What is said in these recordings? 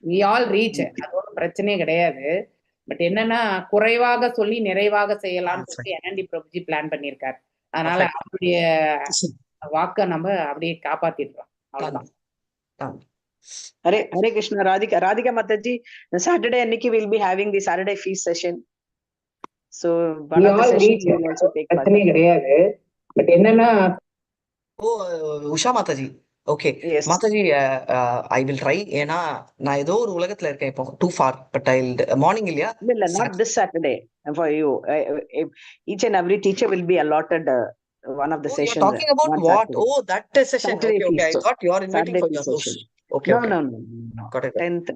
We all reach, அது ஒன்றும் பிரச்சனையே கிடையாது. பட் என்னன்னா குறைவாக சொல்லி நிறைவாக செய்யலாம்னு சொல்லி என்என்டி பிரபுஜி பிளான் பண்ணியிருக்காரு. அதனால அவருடைய வாக்க நம்ம அப்படியே காப்பாத்திடுறோம். அவ்வளவுதான். Hare Krishna. Radhika Mataji, Saturday anniki we'll be having the Saturday feast session. So one of the sessions will also take part. பிரச்சனையே கிடையாது. பட் என்னன்னா Usha Mataji, okay Mataji, I will try. ஏன்னா நான் ஏதோ ஒரு உலகத்துல இருக்கேன் இப்போ, too far. But I morning இல்லையா? இல்ல, not this Saturday for you. Each and every teacher will be allotted one of the sessions. You're talking about what? Saturday. Oh, that session. Saturday okay. I thought you are inviting Saturday for your house. Okay, no. Got it. 10th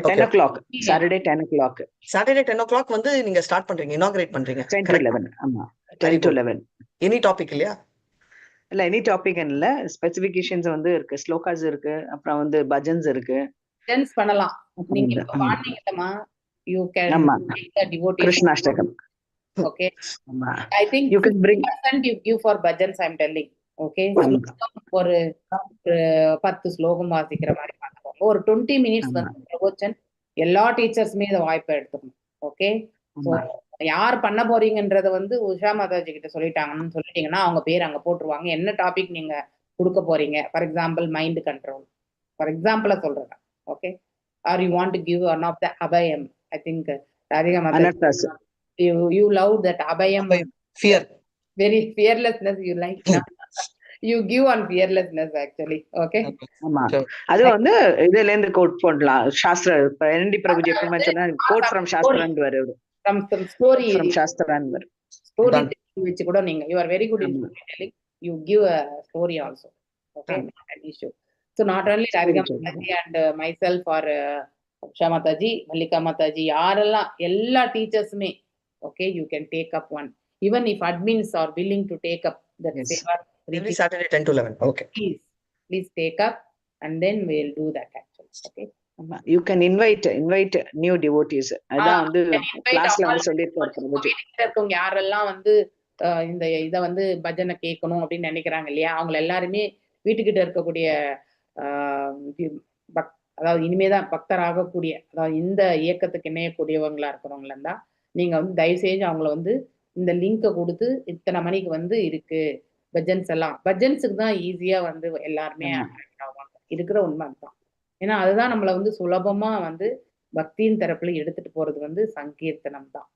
10 o'clock. Saturday 10 o'clock. Saturday 10 o'clock வந்து நீங்க start பண்றீங்க, inaugurate பண்றீங்க. 10 to 11. ஆமா, 10 to 11. Any topic இல்லையா? இல்ல, any topic இல்ல, specifications வந்து இருக்கு, ஸ்லோகாஸ் இருக்கு, அப்புறம் வந்து பஜன்ஸ் இருக்கு. பஜன்ஸ் பண்ணலாம். நீங்க பாடுனீங்கமா, you can make the devotees கிருஷ்ணாஷ்டகம். Okay, I think you can bring you give for bhajans, I'm telling. Okay, ஒரு 10 ஸ்லோகம் வாசிக்கிற மாதிரி பண்ணுவாங்க. ஒரு 20 minutes வந்து பிரவச்சன் எல்லா டீச்சர்ஸுமே இதை வாய்ப்பை எடுத்துக்கணும். ஓகே, யார் பண்ண போறீங்கன்றத வந்து உஷா மாதாஜி கிட்ட சொல்லிட்டாங்கன்னு சொல்லிட்டீங்கன்னா அவங்க பேர் அங்க போட்டுருவாங்க. என்ன டாபிக் நீங்க கொடுக்க போறீங்க, for example mind control, for எக்ஸாம்பிளா சொல்றேன். Okay, are you want to give one of the அபயம். I think Radhika Mataji, you love that abhayam, fear, very fearlessness you like. You give on fearlessness actually. Okay, ஆமா, அது வந்து இதுல இருந்து code பண்ணலாம். சாஸ்திர என்டி பிரபுஜி எப்பவுமே சொன்னா கோட் ஃப்ரம் சாஸ்திரன் வருது, from story, from சாஸ்திரன் வருது. ஸ்டோரி வெச்சு கூட நீங்க you are very good in storytelling, you give a story also. Okay, not an issue. So not only Radhika Mataji and myself or Usha Mataji, Mallika Mataji, யாரெல்லாம் எல்லா டீச்சர்ஸுமே okay, you can take up one. Even if admins are willing to take up that seva every Saturday 10 to 11. Okay, please take up and then we'll do that actually. Okay, you can invite new devotees. அதான் வந்து கிளாஸ்ல வந்து சொல்லிருக்காங்க. யாரெல்லாம் வந்து இந்த இத வந்து பஜனை கேட்கணும் அப்படின்னு நினைக்கிறாங்க இல்லையா, அவங்க எல்லாருமே வீட்டுக்கிட்ட இருக்கக்கூடிய அதாவது இனிமேதான் பக்தராகக்கூடிய, அதாவது இந்த இயக்கத்துக்கு இணையக்கூடியவங்களா இருக்கிறவங்களா இருந்தா நீங்க வந்து தயவு செஞ்சு அவங்கள வந்து இந்த லிங்கை கொடுத்து இத்தனை மணிக்கு வந்து இருக்கு பஜன்ஸ் எல்லாம், பஜன்ஸுக்கு தான் ஈஸியா வந்து எல்லாருமே இருக்கிற உண்மை தான். ஏன்னா அதுதான் நம்மளை வந்து சுலபமா வந்து பக்தியின் தரப்புல எடுத்துட்டு போறது வந்து சங்கீர்த்தனம் தான்.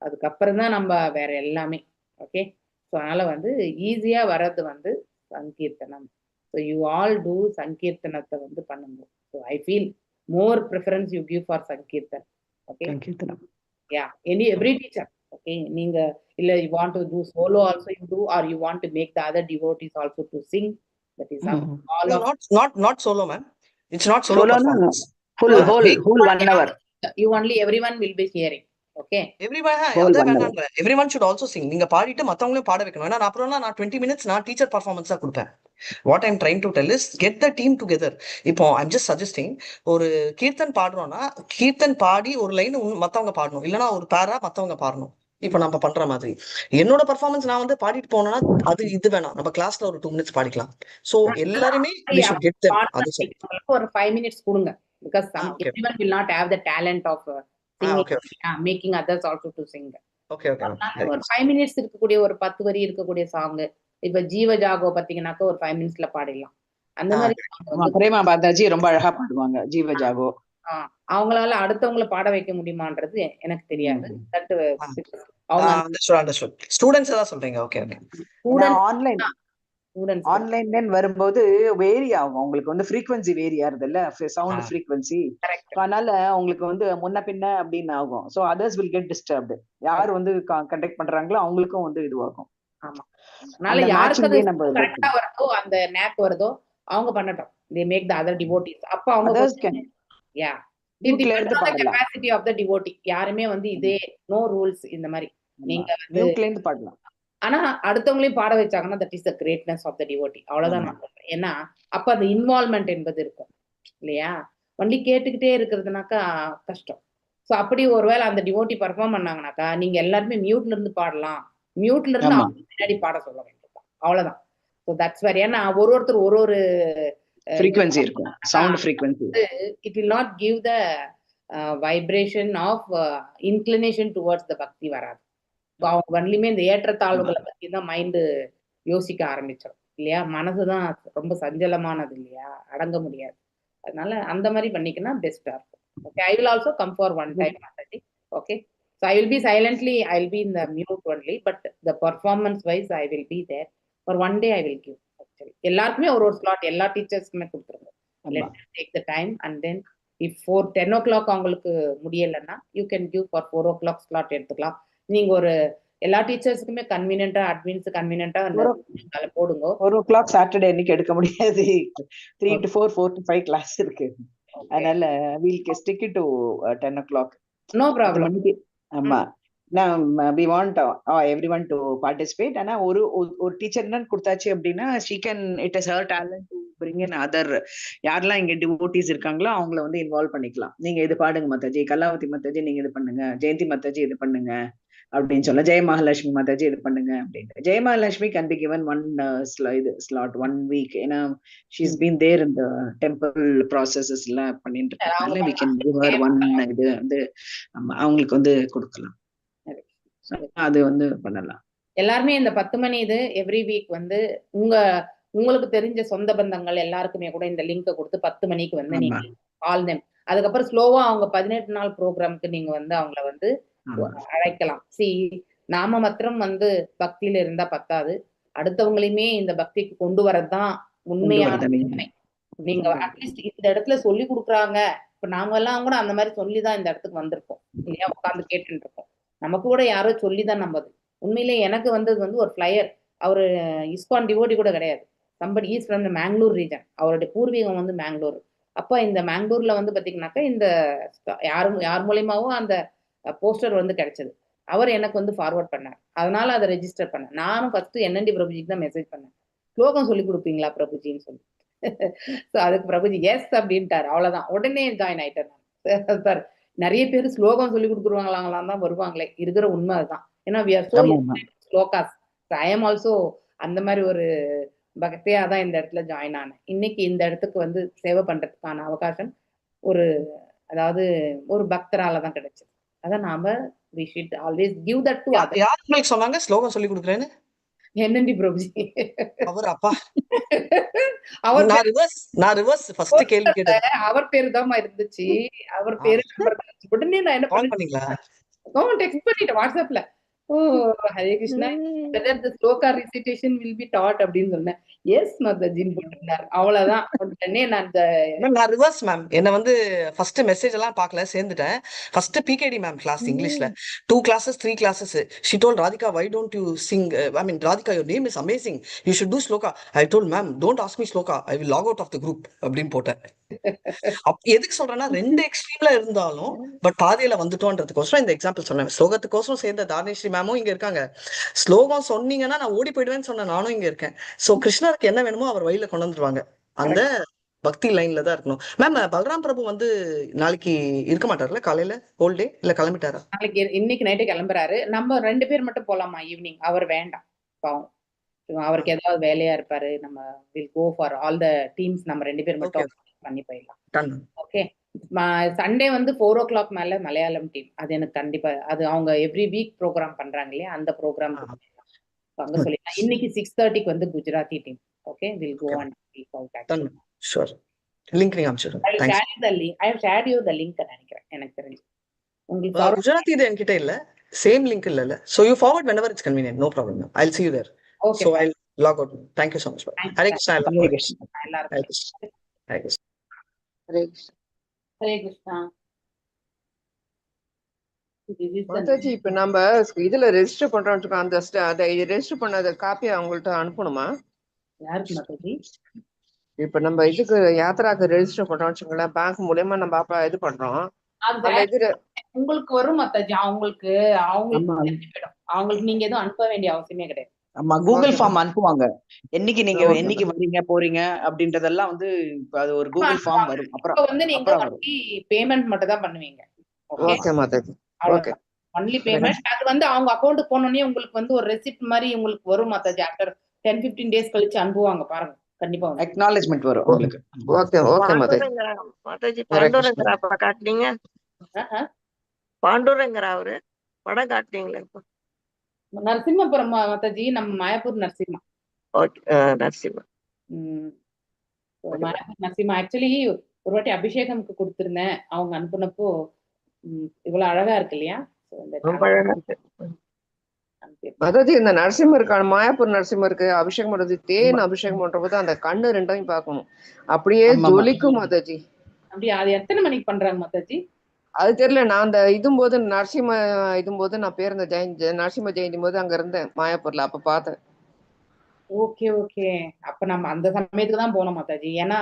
அதுக்கப்புறம் தான் நம்ம வேற எல்லாமே. ஓகே, ஸோ அதனால வந்து ஈஸியா வர்றது வந்து சங்கீர்த்தனம். ஸோ யூ ஆல் டூ சங்கீர்த்தனத்தை வந்து பண்ணுங்க. So I feel more preference you give for சங்கீர்த்தன். ஓகே, சங்கீர்த்தனம். Yeah, every teacher. Okay, நீங்க இல்ல you want to do solo also you do, or you want to make the other devotees also to sing. That is all no, not solo, man. It's not solo. No. Whole 1 hour. You only, everyone will be hearing. Okay, everyone should also sing. நீங்க பாடிட்டு மத்தவங்களையும் பாட வைக்கணும். ஏன்னா அப்புறம் நான் 20 minutes நான் teacher performance தான் கொடுப்பேன். What I'm trying to tell is get the team together. இப்போ I'm just suggesting, ஒரு கீர்த்தன் பாடுறோம்னா கீர்த்தன் பாடி ஒரு லைன் மத்தவங்க பாடணும், இல்லைன்னா ஒரு பேரா மத்தவங்க பாடணும். இப்போ நம்ம பண்ற மாதிரி என்னோட பர்ஃபார்மன்ஸ் நான் வந்து பாடிட்டு போனோம்னா அது இது வேணாம், நம்ம கிளாஸ்ல ஒரு 2 minutes பாடிக்கலாம். சோ எல்லாருமே we should get them. ஒரு 5 minutes கொடுங்க, because everyone will not have the talent of singing, making others also to sing. Okay. ஒரு 5 minutes இருக்கக்கூடிய ஒரு 10 வரி இருக்கக்கூடிய சாங், இப்ப ஜீவ ஜாகோ பாத்தீங்கன்னாக்க ஒரு 5 minutesல பாடிடலாம். அந்த மாதிரி பிரேமா பாதாஜி ரொம்ப அழகா பாடுவாங்க ஜீவ ஜாகோ. அவங்களால அடுத்தவங்களை பாட வைக்க முடியுமான்றது எனக்கு தெரியாது. ஸ்டூடண்ட்ஸ் தான் சொல்றீங்க. ஓகே, ஆன்லைன்ல வரும்போது வேரி ஆகும், உங்களுக்கு வந்து ஃப்ரீக்வன்சி வேரி ஆகுது இல்ல, சவுண்ட் ஃப்ரீக்வன்சி. அதனால உங்களுக்கு வந்து முன்ன பின்ன அப்படின்னு ஆகும். So others will get disturbed. யார் வந்து கண்டக்ட் பண்றாங்களோ அவங்களுக்கும் வந்து இதுவாகும். ஆமா, அதனால யாருக்கு கரெக்ட்டா வருதோ அந்த நேக் வருதோ அவங்க பண்ணட்டும். they make the other devotees. அப்ப அவங்க yeah, capacity of the devotee. யாருமே வந்து இதே no rules இந்த மாதிரி நீங்க வந்து பாடலாம். ஆனா அடுத்தவங்களையும் பாட வச்சாங்கன்னா that is the greatness of the devotee. அவ்வளவுதான் நான் சொல்றேன். ஏன்னா அப்ப அந்த இன்வால்வ்மெண்ட் என்பது இருக்கும் இல்லையா, வண்டி கேட்டுக்கிட்டே இருக்கிறதுனாக்கா கஷ்டம். சோ அப்படி ஒருவேளை அந்த டிவோட்டி பர்ஃபார்ம் பண்ணாங்கன்னாக்கா நீங்க எல்லாருமே மியூட்ல இருந்து பாடலாம், மியூட்ல இருந்து அவங்க முன்னாடி பாட சொல்ல வேண்டியது, அவ்வளவுதான். So that's where. ஏன்னா ஒருத்தர் ஒரு frequency இருக்கும், sound frequency. It will not give the vibration of inclination towards the bhakti வராது. ஒன்லியுமே இந்த ஏற்றத்தாழ்வுகளை பத்தி தான் மைண்டு யோசிக்க ஆரம்பிச்சிடும் இல்லையா? மனசுதான் ரொம்ப சஞ்சலமானது இல்லையா, அடங்க முடியாது. அதனால அந்த மாதிரி பண்ணிக்கினா பெஸ்டா இருக்கும். Okay, I will also come for one time Mataji. Okay, so I will be silently, I will be in the mute only, but the performance wise I will be there for one day. I will give actually எல்லாருக்குமே ஒரு slot எல்லா டீச்சர்ஸ்க்குமே கொடுத்துருங்க. Let them take the time and then if 10 o'clock அவங்களுக்கு முடியலன்னா you can give for 4 o'clock slot எடுத்துக்கலாம். நீங்க ஒரு எல்லா டீச்சர்ஸ்க்குமே கன்வீனியன்ட்டா, அட்மின்ஸ் கன்வீனியன்ட்டா போடுங்க. 4 o'clock சாட்டர்டே இன்னைக்கு எடுக்க முடியாது. 3 to 4, 4 to 5 கிளாஸ் இருக்கு. அதனால we'll stick it to 10 o'clock. No problem. ஆமா, we want everyone to participate. ஆனா ஒரு டீச்சர் என்ன கொடுத்தாச்சு அப்படின்னா it is her talent to bring in other யாரெல்லாம் இங்க டிவோட்டிஸ் இருக்காங்களோ அவங்கள வந்து இன்வால்வ் பண்ணிக்கலாம். நீங்க இது பாடுங்க மாதாஜி, கலாவதி மாதாஜி நீங்க இது பண்ணுங்க, ஜெயந்தி மாதாஜி இது பண்ணுங்க அப்படின்னு சொல்ல, ஜெய மகாலட்சுமி மாதாஜி இது பண்ணுங்க அப்படின்ட்டு. ஜெய Mahalakshmi can be given one slot 1 week. ஏன்னா she's been there in the temple processes எல்லாம் பண்ணிட்டு இருக்கனால we can give her one இது வந்து அவங்களுக்கு வந்து கொடுக்கலாம். அது வந்து பண்ணலாம். எல்லாருமே இந்த 10 மணி இது எவ்ரி வீக் வந்து உங்களுக்கு தெரிஞ்ச சொந்த பந்தங்கள் எல்லாருக்குமே கூட இந்த லிங்கை கொடுத்து 10 மணிக்கு வந்து நீங்க கால் them. அதுக்கப்புறம் ஸ்லோவா அவங்க 18 நாள் ப்ரோக்ராமுக்கு நீங்க வந்து அவங்கள வந்து அழைக்கலாம். நாம மாத்திரம் வந்து பக்தியில இருந்தா பத்தாது, அடுத்தவங்களையுமே இந்த பக்திக்கு கொண்டு வரதுதான் உண்மையான உண்மை. நீங்க அட்லீஸ்ட் இந்த இடத்துல சொல்லி கொடுக்குறாங்க. இப்ப நாம எல்லாம் கூட அந்த மாதிரி சொல்லிதான் இந்த இடத்துக்கு வந்திருக்கோம் இல்லையா, உட்காந்து கேட்டுட்டு இருக்கோம். நமக்கு கூட யாரோ சொல்லிதான் நம்பது. உண்மையிலே எனக்கு வந்தது வந்து ஒரு ஃபிளையர். அவரு இஸ்கான் டிவோட்டி கூட கிடையாது. Somebody is from the Mangalore region. அவருடைய பூர்வீகம் வந்து மேங்களூர். அப்ப இந்த மேங்களூர்ல வந்து பாத்தீங்கன்னாக்கா இந்த யார் மூலியமாவும் அந்த போஸ்டர் வந்து கிடைச்சது. அவர் எனக்கு வந்து ஃபார்வர்ட் பண்ணார். அதனால அதை ரெஜிஸ்டர் பண்ணேன். நானும் ஃபர்ஸ்ட் NND பிரபுஜிக்கு தான் மெசேஜ் பண்ணேன், ஸ்லோகம் சொல்லி கொடுப்பீங்களா பிரபுஜின்னு சொல்லி. ஸோ அதுக்கு பிரபுஜி எஸ் அப்படின்ட்டாரு. அவ்வளவுதான், உடனே ஜாயின் ஆயிட்டேன் நான். சார் நிறைய பேர் ஸ்லோகம் சொல்லி கொடுக்குறவங்களாம் தான் வருவாங்களே, இருக்கிற உண்மை அதுதான். ஏன்னா we are so slokas. I am also அந்த மாதிரி ஒரு பக்தியா தான் இந்த இடத்துல ஜாயின் ஆனேன். இன்னைக்கு இந்த இடத்துக்கு வந்து சேவை பண்றதுக்கான அவகாசம் அதாவது ஒரு பக்தரால தான் கிடைச்சது. அதான் நாம we should always give that to others. யார் உங்களுக்கு சொன்னாங்க ஸ்லோகம் சொல்லி கொடுக்குறேன்னு? NND பிரபுஜி. அவர் அப்பா அவர் நான் ரிவர்ஸ் ஃபர்ஸ்ட் கேள்வி கேட்டேன். அவர் பேரு தான் இருந்துச்சு. அவர் பேரு உடனே நான் என்ன பண்ணீங்களா? டெக்ஸ்ட் பண்ணிட்டேன் வாட்ஸ்அப்ல. ஓ Hare Krishna, whether the sloka recitation will be taught அப்படின்னு சொன்னேன். எஸ் மாதாஜின்னு போட்டிருந்தார். அவ்வளவுதான். உடனே நான் ரிவர்ஸ் மேம் என்ன வந்து ஃபர்ஸ்ட் மெசேஜ் எல்லாம் பார்க்கல, சேர்ந்துட்டேன். ஃபர்ஸ்ட் PKD மேம் கிளாஸ் இங்கிலீஷ்ல 2 classes 3 classes. she told Radhika, why don't you sing, I mean Radhika, your name is amazing, you should do sloka. I told ma'am, don't ask me sloka, I will log out of the group அப்படின்னு போட்டேன். எதுக்கு சொல்றேன்னா ரெண்டு எக்ஸ்ட்ரீம்ல இருந்தாலும் but பாதையில வந்துட்டோன்றதுக்கோசரம் இந்த example சொன்னேன். ஸ்லோகத்துக்கோசரம் சேர்ந்த தாரணேஸ்வரி மேமும் இங்க இருக்காங்க. ஸ்லோகம் சொன்னீங்கன்னா நான் ஓடி போயிடுவேன்னு சொன்ன நானும் இங்க இருக்கேன். சோ கிருஷ்ணருக்கு என்ன வேணுமோ அவர் வழியில கொண்டு வந்துருவாங்க. அந்த பக்தி லைன்ல தான் இருக்கணும். மேம் பல்ராம் பிரபு வந்து நாளைக்கு இருக்க மாட்டார்ல காலையில ஹோல் டே, இல்ல கிளம்பிட்டாரா? நாளைக்கு இன்னைக்கு நைட்டு கிளம்புறாரு. நம்ம 2 பேர் மட்டும் போலாமா ஈவினிங்? அவர் வேண்டாம் பாவம், அவருக்கு ஏதாவது வேலையா இருப்பாரு. நம்ம will go for all the teams, நம்ம 2 பேர் மட்டும் பண்ணி போயிடலாம். ஓகே, சண்டே வந்து 4 o'clock மேல மலையாளம் டீம். அது எனக்கு கண்டிப்பா அது அவங்க எவ்ரி வீக் ப்ரோக்ராம் பண்றாங்க இல்லையா, அந்த ப்ரோக்ராம் அங்க சொல்லிடலாம். இன்னைக்கு 6:30க்கு வந்து Gujarati team. Okay, will go and speak out actually. Sure, link நீங்க அனுப்பிச்சு விடுங்க. I have shared you the link நினைக்கிறேன், எனக்கு தெரிஞ்சு. உங்களுக்கு குஜராத்தி இது என்கிட்ட இல்ல, சேம் லிங்க் இல்ல. So you forward whenever it's convenient, no problem. I'll see you there. Okay. So I'll log out. Thank you so much. Hare Krishna. Hare Krishna. Hare Krishna. Hare Krishna. Hare Krishna. Mataji, இப்ப நம்ம இதுல register பண்றோம், அந்த register பண்ணத copy அவங்கள்ட்ட அனுப்பணுமா? யாருக்கு மாதாஜி? இப்ப நம்ம இதுக்கு யாத்திராக்கு ரெஜிஸ்டர் பண்றோம் வச்சுங்களேன், பேங்க் மூலமா நம்ம இது பண்றோம், உங்களுக்கு வரும் மாதாஜி. அவங்களுக்கு நீங்க எதுவும் அனுப்ப வேண்டிய அவசியமே கிடையாது. ஆமா, கூகுள் ஃபார்ம் அனுப்புவாங்க. என்னைக்கு நீங்க என்னைக்கு வரீங்க போறீங்க அப்படின்றதெல்லாம் வந்து அது ஒரு கூகுள் ஃபார்ம் வரும். அப்புறம் வந்து நீங்க பேமெண்ட் மட்டும் தான் பண்ணுவீங்க. Okay Mataji. Okay, only payment. அது வந்து அவங்க அக்கவுண்ட் போனோடனே உங்களுக்கு வந்து ஒரு ரெசிப்ட் மாதிரி உங்களுக்கு வரும் மாதாஜி. ஆஃப்டர் 10-15 days கழிச்சு அனுப்புவாங்க பாருங்க. கண்டிப்பா வந்து அக்னாலஜ்மெண்ட் வரும் உங்களுக்கு. Okay okay Mataji. மாதாஜி ஹரே கிருஷ்ணா. பாண்டூரங்கரா படம் காட்டுனீங்க? பாண்டூரங்கரா அவரு படம் காட்டுனீங்களா இப்போ? நரசிம்மபுரம் மாதாஜி, நம்ம மாயாப்பூர் நரசிம்மா. ஓகே நரசிம்மா. மாயாப்பூர் நரசிம்மா ஆக்சுவலி ஒரு வாட்டி அபிஷேகம்க்கு கொடுத்திருந்தேன். அவங்க அனுப்புனப்போ இவ்வளவு அழகா இருக்கு இல்லையா? ரொம்ப அழகா இருக்கு. மாதாஜி இந்த நரசிம்மருக்கான மாயாப்பூர் நரசிம்மருக்கு அபிஷேகம் பண்றது, தேன் அபிஷேகம் பண்ற போது அந்த கண்ணு ரெண்டையும் பார்க்கணும், அப்படியே ஜொலிக்கும் மாதாஜி. அப்படியா? அது எத்தனை மணிக்கு பண்றாங்க மாதாஜி? அது தெரியல. நான் அந்த இதும்போது நரசிம்ம இதும்போது நான் பேருந்த நரசிம்ம ஜெயந்தி போது அங்க இருந்தேன் மாயாப்பூர்ல, அப்ப பார்த்தேன். Okay okay. அப்ப நம்ம அந்த சமயத்துக்கு தான் போனோம் மாதாஜி. ஏன்னா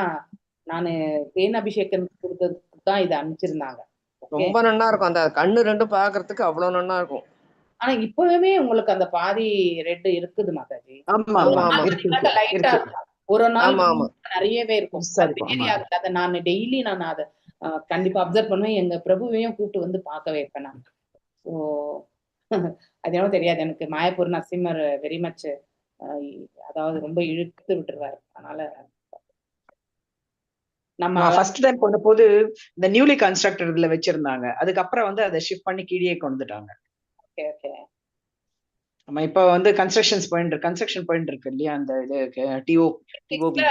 நானு தேன் அபிஷேகம் கொடுத்ததுக்கு தான் இதை அனுப்பிச்சிருந்தாங்க. ரொம்ப நல்லா இருக்கும், அந்த கண்ணு ரெண்டும் பாக்குறதுக்கு அவ்வளவு நல்லா இருக்கும். ஆனா இப்பவுமே உங்களுக்கு அந்த பாதி ரெட் இருக்குது மாதாஜி. லைட்டா ஒரு நாள் நிறையவே இருக்கும். அதை நான் டெய்லி நான் அதை கண்டிப்பா அப்சர்வ் பண்ணுவேன். எங்க பிரபுவையும் கூப்பிட்டு வந்து பார்க்க வைப்பேன் நான். ஸோ அது என்ன தெரியாது எனக்கு. மாயாப்பூர் நரசிம்மர் வெரி மச் அதாவது ரொம்ப இழுத்து விட்டுருவாரு. அதனால நம்ம ஃபர்ஸ்ட் டைம் போன போது இந்த நியூலி கன்ஸ்ட்ரக்டட்ல வச்சிருந்தாங்க. அதுக்கப்புறம் வந்து அதை ஷிஃப்ட் பண்ணி கீழே கொண்டுட்டாங்க. Okay okay. நம்ம இப்ப வந்து கன்ஸ்ட்ரக்ஷன் போயிட்டு இருக்கு இல்லையா? அந்த இது டிஓபி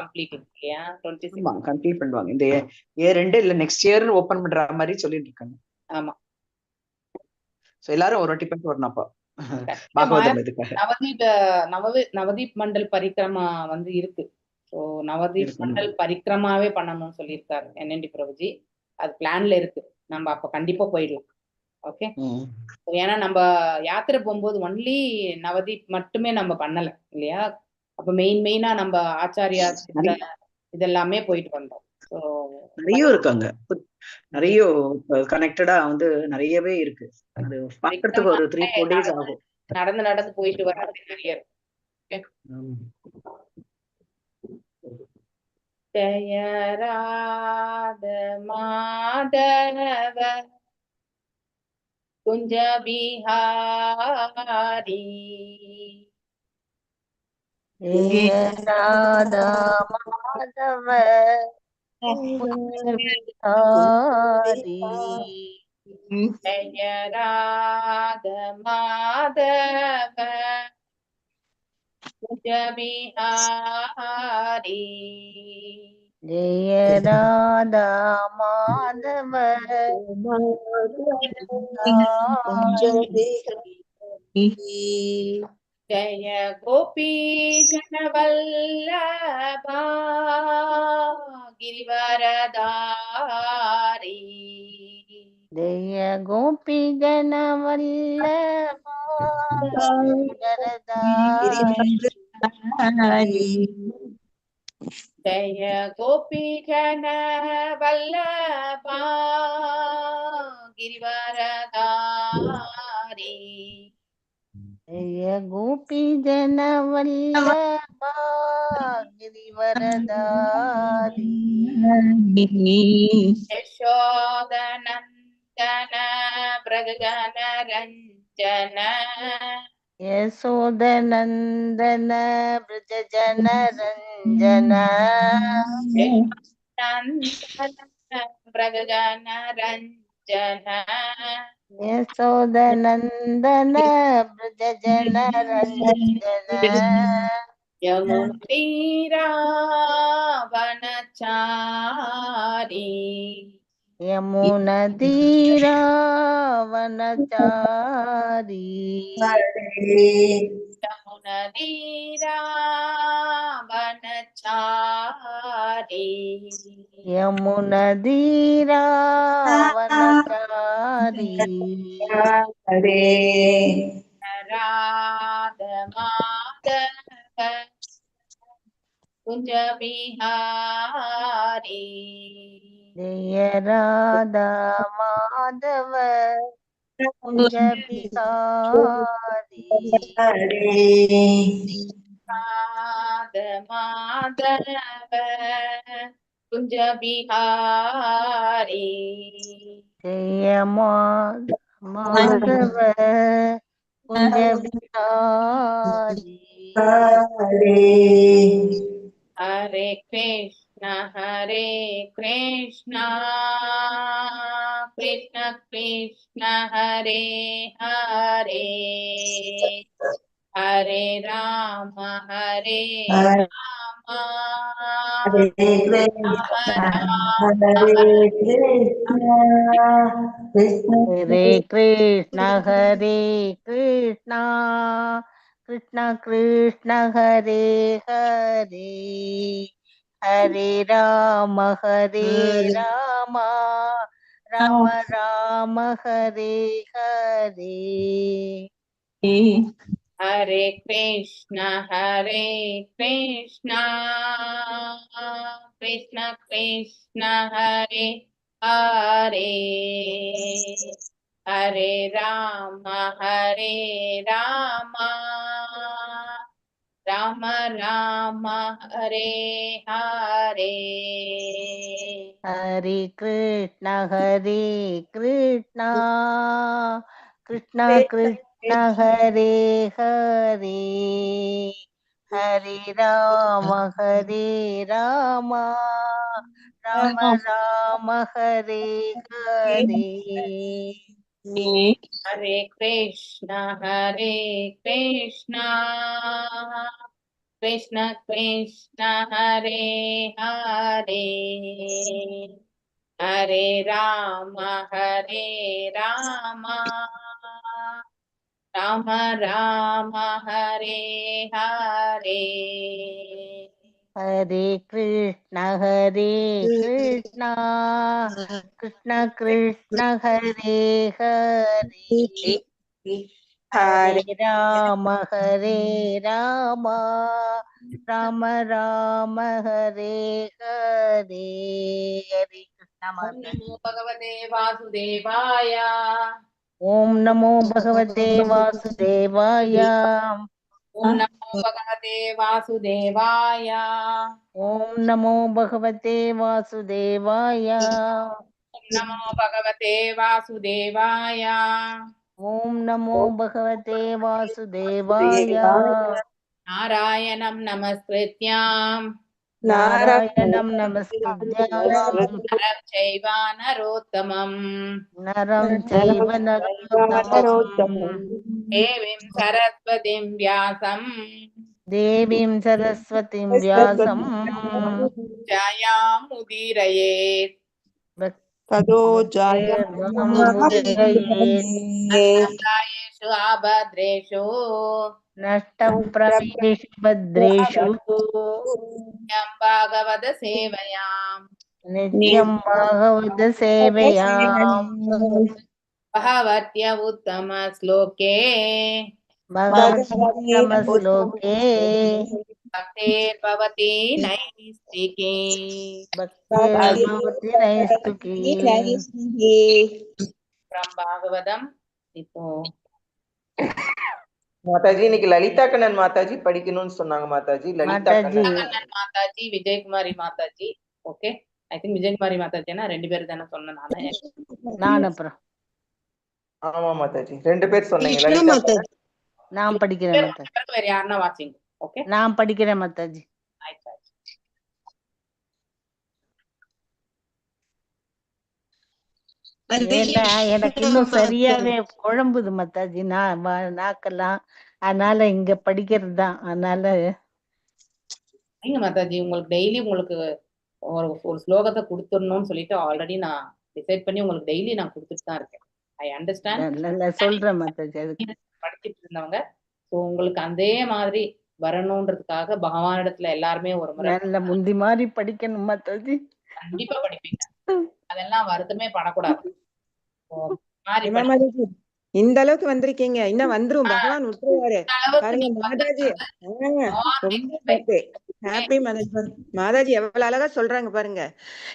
கம்ப்ளீட் இல்லையா? 26 ஆமா கம்ப்ளீட் பண்ணுவாங்க. இந்த இயர் ரெண்டு இல்ல நெக்ஸ்ட் இயர் ஓபன் பண்ற மாதிரி சொல்லிட்டு இருக்காங்க. ஆமா. சோ எல்லாரும் ஒரு வாட்டி போயிட்டு வரணும். அப்ப நவதீப் மண்டல் பரிக்கிரமா வந்து இருக்கு. ஸோ நவதீப் மண்டல் பரிக்கிரமாவே பண்ணணும்னு சொல்லியிருக்காரு என்என்டி பிரபுஜி. அது பிளான்ல இருக்கு. நம்ம அப்ப கண்டிப்பா போயிடலாம். ஓகே. ஏன்னா நம்ம யாத்திரை போகும்போது ஒன்லி நவதீப் மட்டுமே நம்ம பண்ணல இல்லையா? அப்ப மெயினா நம்ம ஆச்சாரியா இதெல்லாமே போயிட்டு வந்தோம். ஸோ நிறைய இருக்காங்க, நிறைய கனெக்டடா வந்து நிறையவே இருக்கு. அது பார்க்கிறதுக்கு ஒரு 3-4 days ஆகும். நடந்து போயிட்டு வர்றது நிறைய இருக்கு. ஜெய ராத மாதவ குஞ்ச பிஹாரி, ஜெய ராதா மாதவ குஞ்ச பிஹாரி, ஜெய ராத மாதவ குஞ்ச பிஹாரி, ஜெய ராதா மாதவ ஜய கோபி ஜனவல்லபா கிரிவரதாரி, ஜெய கோபி ஜனவல்லபா கிரிவரதாரி, ஜய கோபி ஜனவல்லபா கிரிவரதாரி, ஜெய கோபி ஜனவல்லபா கிரிவரதாரி, யசோதநந்தன பிரஜன ரஞ்சன, யசோதநந்தன பிரஜன ரஞ்சன, பிரஜன ரஞ்சன, யசோதநந்தன பிரஜன ரஞ்சன, யமுனதீராவனச்சாரி, யமுனதீராவனச்சாரி, யமுனதீராவனச்சாரி, யமுனதீராவனச்சாரி, ராத மாதவ குஞ்ச பிஹாரி, ஜெய ராதா மாதவ குஞ்ச பிஹாரி, ராத மாதவ குஞ்ச பிஹாரி, ஜெய Madhava குஞ்ச Bihari, Hare Hare Krishna Krishna Krishna Hare Hare Hare Rama Hare Rama Krishna Hare Krishna Hare Krishna Krishna Krishna Hare Hare Hare Rama Rama Rama Hare Hare Hare Krishna Krishna Krishna Hare Hare Hare Rama Rama Rama Hare Hare Hare Krishna Krishna Krishna Hare Hare Hare Rama Rama Rama Hare Hare Hare Krishna Krishna Krishna Hare Hare Hare Rama Rama Rama Hare Hare Hare Krishna Krishna Krishna Hare Hare Hare Rama Rama Rama Hare Hare. Hare Krishna Mata. Namo Bhagavate Vasudevaya. Om Namo Bhagavate Vasudevaya. Om Namo Bhagavate Vasudevaya. Om Namo Bhagavate Vasudevaya. Om Namo Bhagavate Vasudevaya. Om Namo Bhagavate Vasudevaya. Narayanam Namaskrityam Narayanam Namaskrityam Naram Chaiva Narottamam Naram Chaiva Narottamam Devim Saraswatim Vyasam Devim Saraswatim Vyasam Jayam Udirayet Tado Jaya Mudayet Nastayeshu Abhadreshu Nashtapravedeshu Badreshu Yam Bhagavata Sevayam Nityam Bhagavata Sevayam Bhavatya Uttama Sloke Bhagavatam Sloke Bhaktir Bhavati Naistike Bhaktir Bhavati Naistuki. from Bhagavatam. இப்போ மாதாஜி இன்னைக்கு லலிதா கண்ணன் மாதாஜி படிக்கணும்னு சொன்னாங்க Mataji. Lalitha Mataji Kannan Mataji, Vijayakumari Mataji. Okay, I think Vijayakumari மாதாஜினா 2 பேர் தானே சொன்னேன் நான் அப்புறம் ஆமா மாதாஜி 2 பேர் சொன்னீங்க. லலிதா கண்ணன் நான் படிக்கிறேன் மாதாஜி. வேற யாருன்னா வாசிங்க. ஓகே, நான் படிக்கிறேன் மாதாஜி. ஏன்னா எனக்கு இன்னும் சரியாவே குழம்புது மாதாஜி நாக்கெல்லாம். அதனால இங்க படிக்கிறது தான். அதனால நீங்க மாதாஜி உங்களுக்கு டெய்லி உங்களுக்கு ஒரு ஸ்லோகத்தை கொடுத்துடணும்னு சொல்லிட்டு ஆல்ரெடி நான் டிசைட் பண்ணி உங்களுக்கு டெய்லி நான் கொடுத்துட்டு தான் இருக்கேன். ஐ அண்டர்ஸ்டாண்ட் சொல்றேன் மாதாஜி. அதுக்கு படிச்சிட்டு இருந்தவங்க ஸோ உங்களுக்கு அதே மாதிரி வரணும்ன்றதுக்காக பகவானிடத்துல எல்லாருமே ஒரு முறை நல்ல முந்தி மாதிரி படிக்கணும் மாதாஜி. கண்டிப்பா படிப்பீங்க, அதெல்லாம் வருத்தமே படக்கூடாது. இந்த அளவுக்கு வந்திருக்கீங்க, இன்னும் வந்துரும், பகவான் விட்டுருவாரு பாருங்க மாதாஜி. ரொம்ப ஹாப்பி மாதாஜி எவ்வளவு அழகா சொல்றாங்க பாருங்க.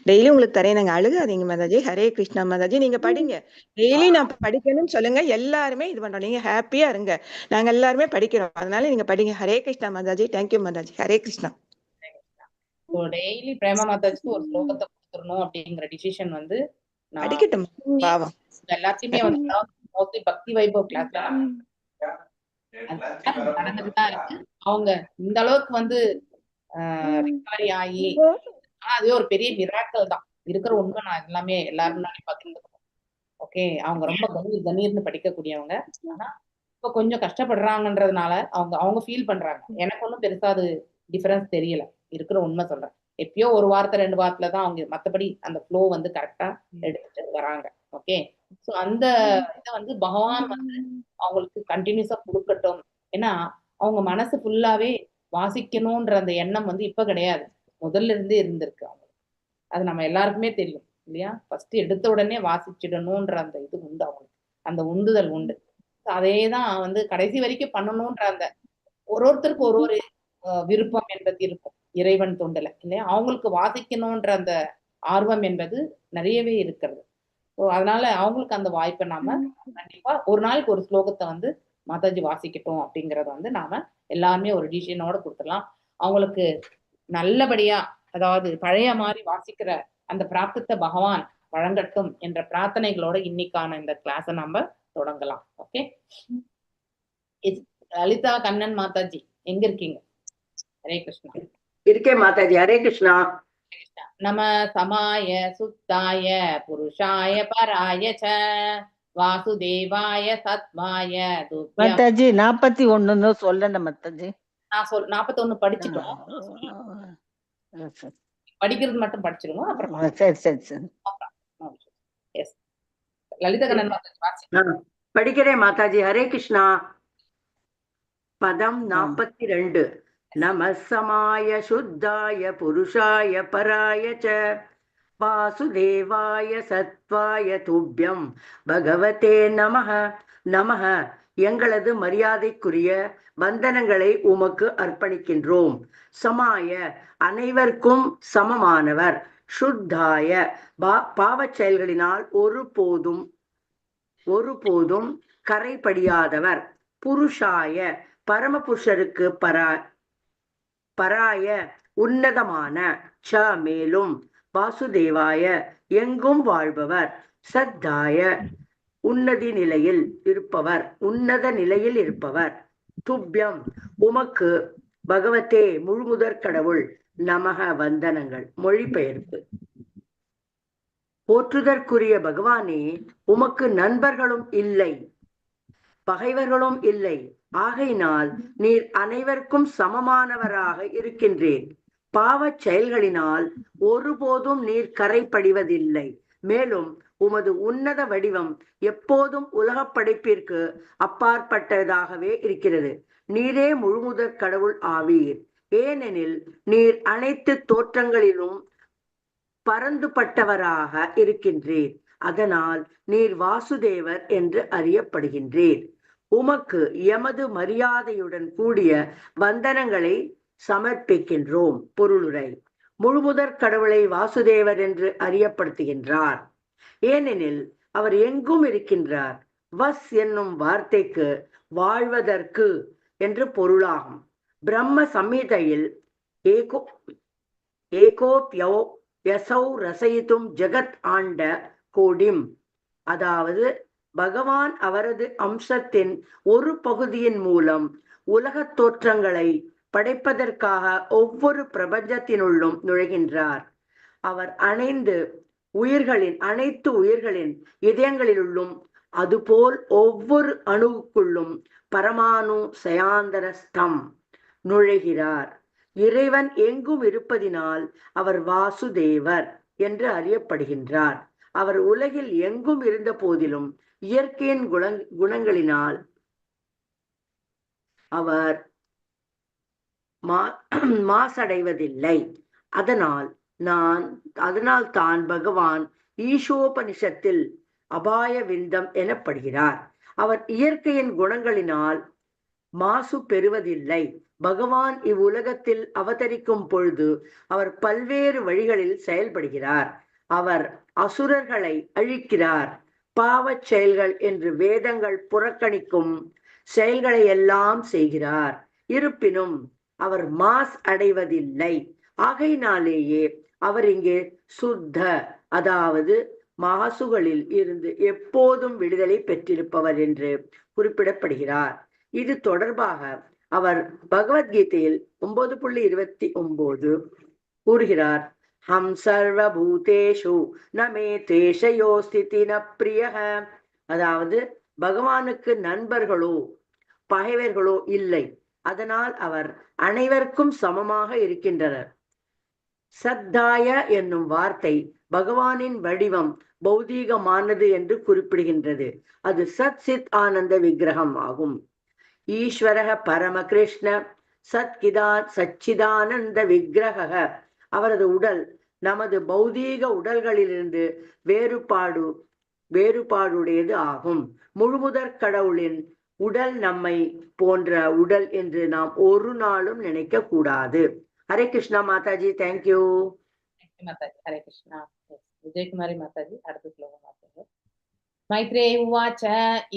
டெய்லி உங்களுக்கு தரேன், நாங்க அழுகாதீங்க மாதாஜி. ஹரே கிருஷ்ணா மாதாஜி. நீங்க படிங்க, டெய்லி நான் படிக்கணும்னு சொல்லுங்க. எல்லாருமே இது பண்றோம், நீங்க ஹாப்பியா இருங்க, நாங்க எல்லாருமே படிக்கிறோம். அதனால நீங்க படிங்க. ஹரே கிருஷ்ணா மாதாஜி. தேங்க்யூ மாதாஜி. ஹரே கிருஷ்ணா. டெய்லி பிரேம மாதாஜிக்கு ஒரு ஸ்லோகத்தை கொடுத்துடணும் அப்படிங்கிற டிசிஷன் வந்து படிக்கட்டும் பாவம். எல்லாத்தையுமே வந்து மோஸ்ட்லி பக்தி வைபவ் கிளாஸ்ல நடந்துட்டுதான் இருக்கு. அவங்க இந்த அளவுக்கு வந்து ரெக்கவரி ஆகி அதுவே ஒரு பெரிய மிராக்கல் தான் இருக்கிற உண்மை. நான் எல்லாமே எல்லாரும் பகிர்ந்துக்கணும். ஓகே, அவங்க ரொம்ப கணீர்னு படிக்கக்கூடியவங்க. ஆனா இப்ப கொஞ்சம் கஷ்டப்படுறாங்கன்றதுனால அவங்க ஃபீல் பண்றாங்க. எனக்கு ஒன்றும் பெருசா அது டிஃபரன்ஸ் தெரியல. இருக்கிற உண்மை சொல்றேன். எப்பயோ ஒரு வாரத்தை 2 வாரத்துல தான் அவங்க மத்தபடி அந்த ஃப்ளோ வந்து கரெக்டா எடுத்துட்டு வராங்க. ஓகே, சோ அந்த இதை வந்து பகவான் வந்து அவங்களுக்கு கண்டினியூஸா கொடுக்கட்டும். ஏன்னா அவங்க மனசு ஃபுல்லாவே வாசிக்கணும்ன்ற அந்த எண்ணம் வந்து இப்ப கிடையாது, முதல்ல இருந்தே இருந்திருக்கு அவங்களுக்கு. அது நம்ம எல்லாருக்குமே தெரியும் இல்லையா? ஃபர்ஸ்ட் எடுத்த உடனே வாசிச்சிடணும்ன்ற அந்த இது உண்டு அவங்களுக்கு, அந்த உந்துதல் உண்டு. அதேதான் வந்து கடைசி வரைக்கும் பண்ணணும்ன்ற அந்த ஒருத்தருக்கு ஒரு விருப்பம் என்பது இருக்கும் இறைவன் தொண்டுல இல்லையா? அவங்களுக்கு வாசிக்கணும்ன்ற அந்த ஆர்வம் என்பது நிறையவே இருக்கிறது. ஸோ அதனால அவங்களுக்கு அந்த வாய்ப்பை நாம கண்டிப்பா ஒரு நாளைக்கு ஒரு ஸ்லோகத்தை வந்து மாதாஜி வாசிக்கட்டும் அப்படிங்கறத வந்து நாம எல்லாருமே ஒரு டிசிஷனோட கொடுத்துடலாம். அவங்களுக்கு நல்லபடியா, அதாவது பழைய மாதிரி வாசிக்கிற அந்த பிராப்தத்தை பகவான் வழங்கட்டும் என்ற பிரார்த்தனைகளோட இன்னைக்கான இந்த கிளாஸை நம்ம தொடங்கலாம். ஓகே, லலிதா கண்ணன் மாதாஜி எங்க இருக்கீங்க? ஹரே கிருஷ்ணா. இருக்கேன் மாதாஜி. ஹரே கிருஷ்ணா. நம சமாய சுத்தாய புருஷாய பராய ச வாசுதேவாய சத்மாய மாதாஜி 41 சொல்லணும் மாதாஜி. நான் 41 படிச்சிட்டோம். படிக்கிறது மட்டும் படிச்சிருவோம். அப்புறம் சரி சரி சரி. எஸ், லலிதா கண்ணன் மாதாஜி படிக்கிறேன் மாதாஜி. ஹரே கிருஷ்ணா. பதம் 42. நம சமாய சுத்தாய புருஷாய பராய ச வாசுதேவாய சத்வாய துப்யம் பகவதே நமஹ. நமஹ, எங்களது மரியாதைக்குரிய வந்தனங்களை உமக்கு அர்ப்பணிக்கின்றோம். சமாய, அனைவருக்கும் சமமானவர். சுத்தாய, பாவச் செயல்களினால் ஒருபோதும் கரைபடியாதவர். புருஷாய, பரமபுருஷருக்கு பராய, உன்னதமான. ச, மேலும். வாசுதேவாய, எங்கும் வாழ்பவர். சத்தாய, உன்னத நிலையில் இருப்பவர். துப்யம், உமக்கு. பகவதே, முழுமுதற் கடவுள். நமக, வந்தனங்கள். மொழிபெயர்ப்பு. போற்றுதற்குரிய பகவானே, உமக்கு நண்பர்களும் இல்லை, பகைவர்களும் இல்லை. ஆகையினால் நீர் அனைவருக்கும் சமமானவராக இருக்கின்றேன். பாவச் செயல்களினால் ஒருபோதும் நீர் கரைபடிவதில்லை. மேலும் உமது உன்னத வடிவம் எப்போதும் உலகப் படைப்பிற்கு அப்பாற்பட்டதாகவே இருக்கிறது. நீரே முழுமுதற் கடவுள் ஆவீர். ஏனெனில் நீர் அனைத்து தோற்றங்களிலும் பரந்துபட்டவராக இருக்கின்றீர். அதனால் நீர் வாசுதேவர் என்று அறியப்படுகின்றீர். உமக்கு எமது மரியாதையுடன் கூடிய வந்தனங்களை சமர்ப்பிக்கின்றோம். பொருளுரை. முழுமுதற் கடவுளை வாசுதேவர் என்று அறியப்படுத்துகின்றார். ஏனெனில் அவர் எங்கும் இருக்கின்றார். வஸ் என்னும் வார்த்தைக்கு வாழ்வதற்கு என்று பொருளாகும். பிரம்ம சம்ஹிதையில் ஏகோப்யோ யசௌ ரசயித்தும் ஜெகத் ஆண்ட கோடிம், அதாவது பகவான் அவரது அம்சத்தின் ஒரு பகுதியின் மூலம் உலகத் தோற்றங்களை படைப்பதற்காக ஒவ்வொரு பிரபஞ்சத்தினுள்ளும் நுழைகின்றார். அவர் அனைத்து உயிர்களின் இதயங்களிலுள்ளும், அதுபோல் ஒவ்வொரு அணுவுக்குள்ளும் பரமாணு சயாந்தரஸ்தம் நுழைகிறார். இறைவன் எங்கும் இருப்பதினால் அவர் வாசுதேவர் என்று அறியப்படுகின்றார். அவர் உலகில் எங்கும் இருந்த போதிலும் இயற்கையின் குணங்களினால் அவர் மாசடைவதில்லை. அதனால் தான் பகவான் ஈஷோபனிஷத்தில் அபாய விந்தம் எனப்படுகிறார். அவர் இயற்கையின் குணங்களினால் மாசு பெறுவதில்லை. பகவான் இவ்வுலகத்தில் அவதரிக்கும் பொழுது அவர் பல்வேறு வழிகளில் செயல்படுகிறார். அவர் அசுரர்களை அழிக்கிறார். பாவச் செயல்கள் என்று வேதங்கள் புறக்கணிக்கும் செயல்களை எல்லாம் செய்கிறார். இருப்பினும் அவர் மாஸ் அடைவதில்லை. ஆகையினாலேயே அவர் இங்கே சுத்த, அதாவது மாசுகளில் இருந்து எப்போதும் விடுதலை பெற்றிருப்பவர் என்று குறிப்பிடப்படுகிறார். இது தொடர்பாக அவர் பகவத்கீதையில் 9.29 கூறுகிறார். ஹம் சர்வபூதேஷு நமே தேஷயோஸ்திதி ந பிரியஹ. அதாவது பகவானுக்கு நண்பர்களோ பகைவர்களோ இல்லை, அதனால் அவர் அனைவருக்கும் சமமாக இருக்கின்றனர். சத்தாய என்னும் வார்த்தை பகவானின் வடிவம் பௌதீகமானது என்று குறிப்பிடுகின்றது. அது சத் சித் ஆனந்த விக்கிரகம் ஆகும். ஈஸ்வரக பரமகிருஷ்ண சச்சிதானந்த விக்கிரக. அவரது உடல் நமது பௌதீக உடல்களிலிருந்து வேறுபாடுடையது ஆகும். முழுமுதற் கடவுளின் உடல் நம்மை போன்ற உடல் என்று நாம் ஒரு நாளும் நினைக்க கூடாது. ஹரே கிருஷ்ணா மாதாஜி, தேங்க்யூ. மாதாஜி ஹரே கிருஷ்ணா. விஜயகுமாரி மாதாஜி அடுத்த ஸ்லோகம் மாதாஜி. மைத்ரேய உவாச்ச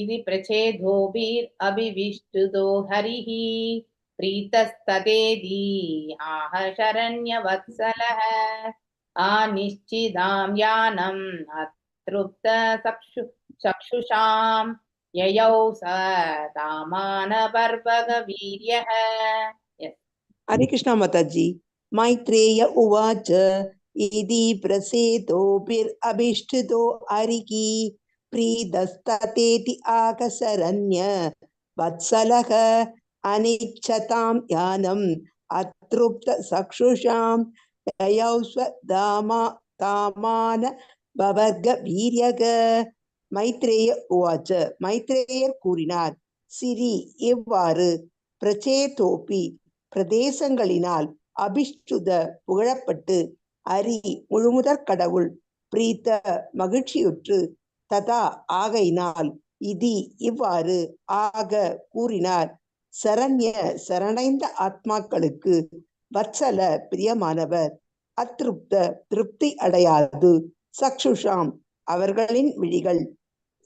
இதி பிரச்சேதோபிர் அபிவிஷ்டுதோ ஹரிஹ பிரீதஸ்ததேதி ஆஹ சரண்யவத்சலஹ ஆநிஷ்சிதாம் யானம் அத்ருப்த சக்ஷுஷாம் யயௌ ச தாமான பர்வக வீர்யஹ. ஹரே கிருஷ்ணா மாதாஜி. மைத்ரேய உவாச்ச இதி பிரசேதோபிர் அபிஷ்டுதோ ஹரிஹ பிரீதஸ்ததேதி ஆக சரண்ய வத்சலஹ அனிச்சதாம் யானம் அத்ருப்த சக்ஷுஷாம் யயௌ ஸ்வ தாமான பவர்க வீர்யக. மைத்ரேய உவாச்ச, மைத்ரேயர் கூறினார், சிரி இவ்வாறு, பிரச்சேதோபி பிரதேசங்களினால், அபிஷ்டுத புகழப்பட்டு, அரி முழுமுதற் கடவுள், பிரீத்த மகிழ்ச்சியுற்று, ததா ஆகையினால், இதி இவ்வாறு, ஆக கூறினார், சரண்ய சரணைந்த ஆத்மாக்களுக்கு, வத்சல பிரியமானவர், அத்ருப்த திருப்தி அடையாது, சக்ஷுஷாம் அவர்களின் விழிகள்,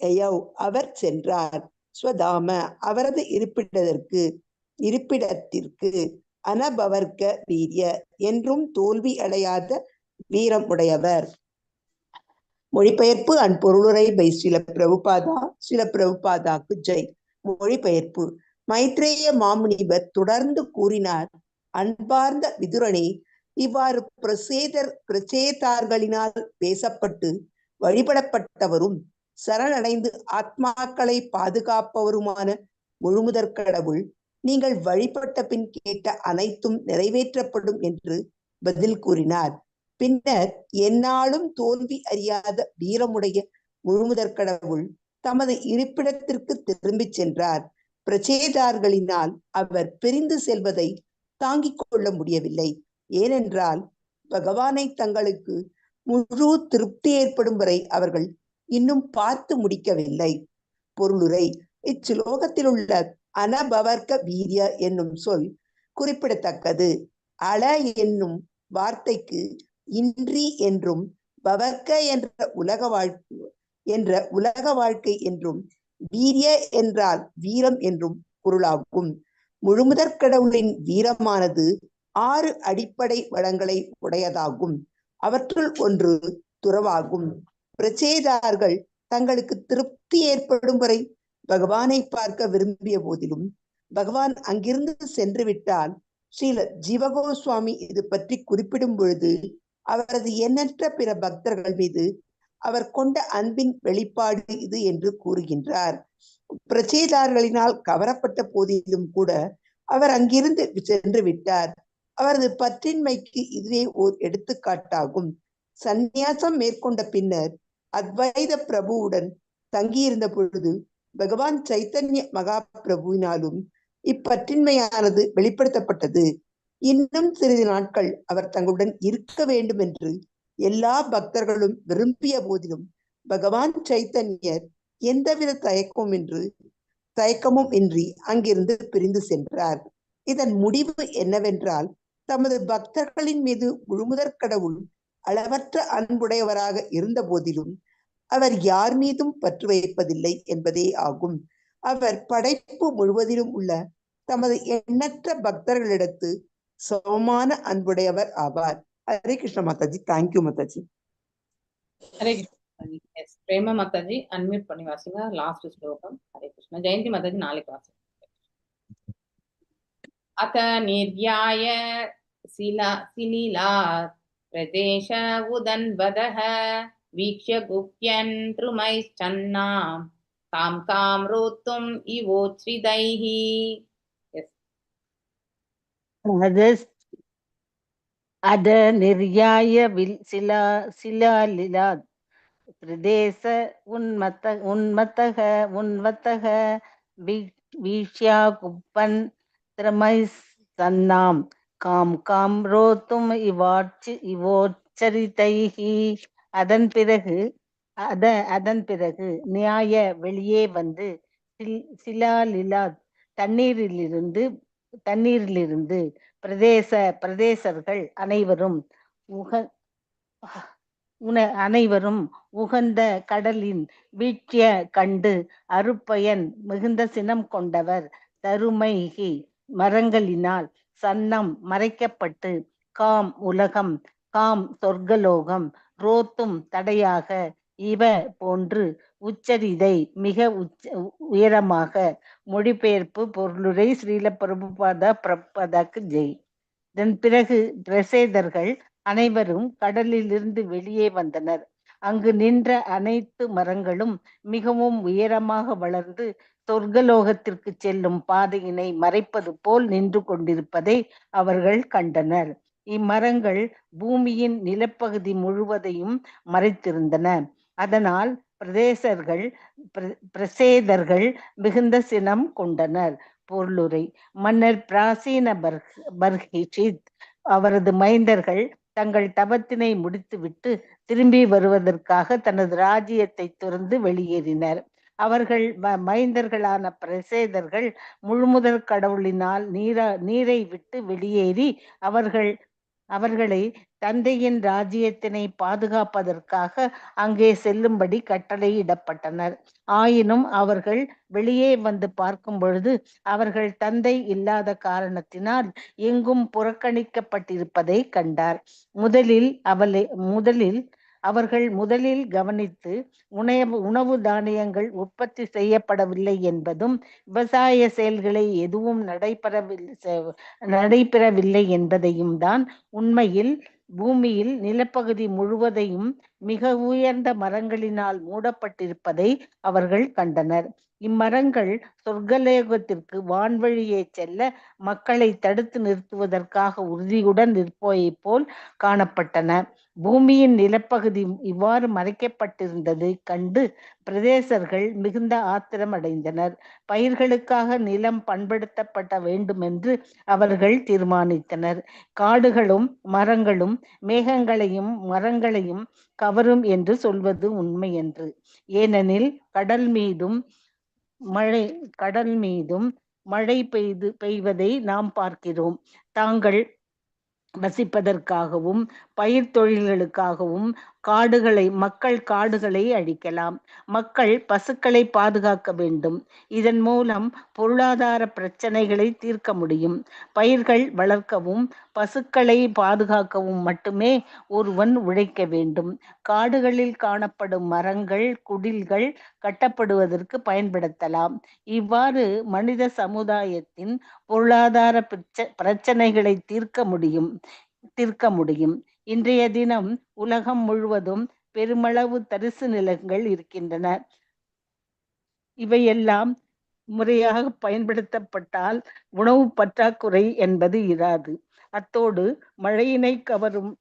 யயௌ அவர் சென்றார், ஸ்வதாம அவரது இருப்பிடத்திற்கு, அனபவர்க்க வீரிய என்றும் தோல்வி அடையாத வீரம் உடையவர். மொழிபெயர்ப்பு அண்ட் பொருளுரை பை ஸ்ரீல பிரபுபாதா. ஸ்ரீல பிரபுபாதாக்கு ஜெய். மொழிபெயர்ப்பு. மைத்ரேய மாமுனிவர் தொடர்ந்து கூறினார், அன்பார்ந்த விதுரனே, இவ்வாறு பிரச்சேதார்களினால் பேசப்பட்டு வழிபடப்பட்டவரும் சரணடைந்து ஆத்மாக்களை பாதுகாப்பவருமான முழுமுதற் கடவுள், நீங்கள் வழிபட்ட பின் கேட்ட அனைத்தும் நிறைவேற்றப்படும் என்று பதில் கூறினார். பின்னர் எந்நாளும் தோல்வி அறியாத வீரமுடைய முழுமுதற் கடவுள் தமது இருப்பிடத்திற்கு திரும்பிச் சென்றார். பிரச்சேதார்களினால் அவர் பிரிந்து செல்வதை தாங்கிக் கொள்ள முடியவில்லை. ஏனென்றால் பகவானை தங்களுக்கு முழு திருப்தி ஏற்படும் வரை அவர்கள் இன்னும் பார்த்து முடிக்கவில்லை. பொருளுரை. இச்சுலோகத்தில் உள்ள அனபவர்க்க வீரிய என்னும் சொல் குறிப்பிடத்தக்கது. அல என்னும் வார்த்தைக்கு இன்றி என்றும், பவர்க்க என்ற உலக வாழ்க்கை என்றும், வீரிய என்றால் வீரம் என்றும் பொருளாகும். முழுமுதற் கடவுளின் வீரமானது 6 அடிப்படை வளங்களை உடையதாகும். அவற்றுள் ஒன்று துறவாகும். பிரச்சேதார்கள் தங்களுக்கு திருப்தி ஏற்படும் வரை பகவானை பார்க்க விரும்பிய போதிலும் பகவான் அங்கிருந்து சென்று விட்டால், ஸ்ரீல ஜீவகோஸ்வாமி இது பற்றி குறிப்பிடும் பொழுது அவரது எண்ணற்ற பிற பக்தர்கள் மீது அவர் கொண்ட அன்பின் வெளிப்பாடு இது என்று கூறுகின்றார். பிரச்சேதார்களினால் கவரப்பட்ட போதிலும் கூட அவர் அங்கிருந்து சென்று விட்டார். அவரது பற்றின்மைக்கு இதுவே ஓர் எடுத்துக்காட்டாகும். சந்நியாசம் மேற்கொண்ட பின்னர் அத்வைத பிரபுவுடன் தங்கியிருந்த பொழுது பகவான் சைத்தன்ய மகா பிரபுவினாலும் இப்பற்றின்மையானது வெளிப்படுத்தப்பட்டது. இன்னும் சிறிது நாட்கள் அவர் தங்களுடன் இருக்க வேண்டும் என்று எல்லா பக்தர்களும் விரும்பிய போதிலும் பகவான் சைத்தன்யர் எந்தவித தயக்கமும் இன்றி அங்கிருந்து பிரிந்து சென்றார். இதன் முடிவு என்னவென்றால், தமது பக்தர்களின் மீது முழுமுதற் கடவுள் அளவற்ற அன்புடையவராக இருந்த போதிலும் அவர் யார் மீதும் பற்று வைப்பதில்லை என்பதே ஆகும். அவர் படைப்பு முழுவதிலும் உள்ள தமது எண்ணற்ற பக்தர்களிடத்து சமமான அன்புடையவர் ஆவார். Hare Krishna Mataji. Thank you Mataji. Hare Krishna Mataji. Yes Prema Mataji unmute பண்ணி வாசிங்க லாஸ்ட் ஸ்லோகம். ஹரே கிருஷ்ண. ஜெயந்தி மாதாஜி நாளைக்கு வாசிங்க. अथ निर्याय सिलीलात् प्रदेश उदन्वदः वीक्ष्य गुह्यन् द्रुमैश्चन्नां कां कां रोत्तुम् इवोच्छ्रितैः. अद निर्याय शिलालिलात् प्रदेश उन्मत्तः वीक्ष्या कुप्पन् त्रमैः காம் காம் ரோத்தும் இவோச்சரிதைஹி. அதன் பிறகு நியாய வெளியே வந்து சிலாலிலாத் தண்ணீரிலிருந்து பிரதேசர்கள் அனைவரும் உகந்த கடலின் வீழ்ச்சிய கண்டு அருப்பயன் மிகுந்த சினம் கொண்டவர் தருமைகி மரங்களினால் சன்னம் மறைக்கப்பட்டு காம் உலகம் காம் சொர்க்கலோகம் ரோத்தும் தடையாக இவ போன்று உச்சரிதை மிக உயரமாக. மொழிபெயர்ப்பு பொருளுரை ஸ்ரீல பிரபுபாதாக்கு ஜெய். இதன் பிறகு பிரசேதர்கள் அனைவரும் கடலிலிருந்து வெளியே வந்தனர். அங்கு நின்ற அனைத்து மரங்களும் மிகவும் உயரமாக வளர்ந்து சொர்க்கலோகத்திற்கு செல்லும் பாதையினை மறைப்பது போல் நின்று கொண்டிருப்பதை அவர்கள் கண்டனர். இம்மரங்கள் பூமியின் நிலப்பகுதி முழுவதையும் மறைத்திருந்தன. அதனால் பிரசேதர்கள் மிகுந்த சினம் கொண்டனர். பொருளுரை மன்னர் பிராசீன பர்ஹிஷித் அவரது மைந்தர்கள் தங்கள் தபத்தினை முடித்துவிட்டு திரும்பி வருவதற்காக தனது ராஜ்யத்தை துறந்து வெளியேறினர். அவர்கள் மைந்தர்களான பிரசேதர்கள் முழுமுதற் கடவுளினால் நீரை விட்டு வெளியேறி அவர்களை தந்தையின் ராஜ்யத்தினை பாதுகாப்பதற்காக அங்கே செல்லும்படி கட்டளையிடப்பட்டனர். ஆயினும் அவர்கள் வெளியே வந்து பார்க்கும் பொழுது அவர்கள் தந்தை இல்லாத காரணத்தினால் எங்கும் புறக்கணிக்கப்பட்டிருப்பதை கண்டார். அவர்கள் முதலில் கவனித்து உணவு தானியங்கள் உற்பத்தி செய்யப்படவில்லை என்பதும் விவசாய செயல்களை எதுவும் நடைபெறவில்லை என்பதையும் தான். உண்மையில் பூமியில் நிலப்பகுதி முழுவதையும் மிக உயர்ந்த மரங்களினால் மூடப்பட்டிருப்பதை அவர்கள் கண்டனர். இம்மரங்கள் சொர்க்கலோகத்திற்கு வான்வழியே செல்ல மக்களை தடுத்து நிறுத்துவதற்காக உறுதியுடன் நிற்போயை போல் காணப்பட்டன. பூமியின் நிலப்பகுதி இவ்வாறு மறைக்கப்பட்டிருந்ததை கண்டு பிரதேசர்கள் மிகுந்த ஆத்திரம் அடைந்தனர். பயிர்களுக்காக நிலம் பண்படுத்தப்பட வேண்டுமென்று அவர்கள் தீர்மானித்தனர். காடுகளும் மரங்களும் மேகங்களையும் மரங்களையும் கவரும் என்று சொல்வது உண்மையன்று. ஏனெனில் கடல் மீதும் மழை பெய்வதை நாம் பார்க்கிறோம். தாங்கள் வசிப்பதற்காகவும் பயிர் தொழில்களுக்காகவும் மக்கள் காடுகளை அழிக்கலாம். மக்கள் பசுக்களை பாதுகாக்க வேண்டும். இதன் மூலம் பொருளாதார பிரச்சனைகளை தீர்க்க முடியும். பயிர்கள் வளர்க்கவும் பசுக்களை பாதுகாக்கவும் மட்டுமே ஒருவன் உழைக்க வேண்டும். காடுகளில் காணப்படும் மரங்கள் குடில்கள் கட்டப்படுவதற்கு பயன்படுத்தலாம். இவ்வாறு மனித சமுதாயத்தின் பொருளாதார பிரச்சனைகளை தீர்க்க முடியும். இன்றைய தினம் உலகம் முழுவதும் பெருமளவு தரிசு நிலங்கள் இருக்கின்றன. இவையெல்லாம் முறையாக பயன்படுத்தப்பட்டால் உணவு பற்றாக்குறை என்பது இராது. அத்தோடு மழையினை கவரும்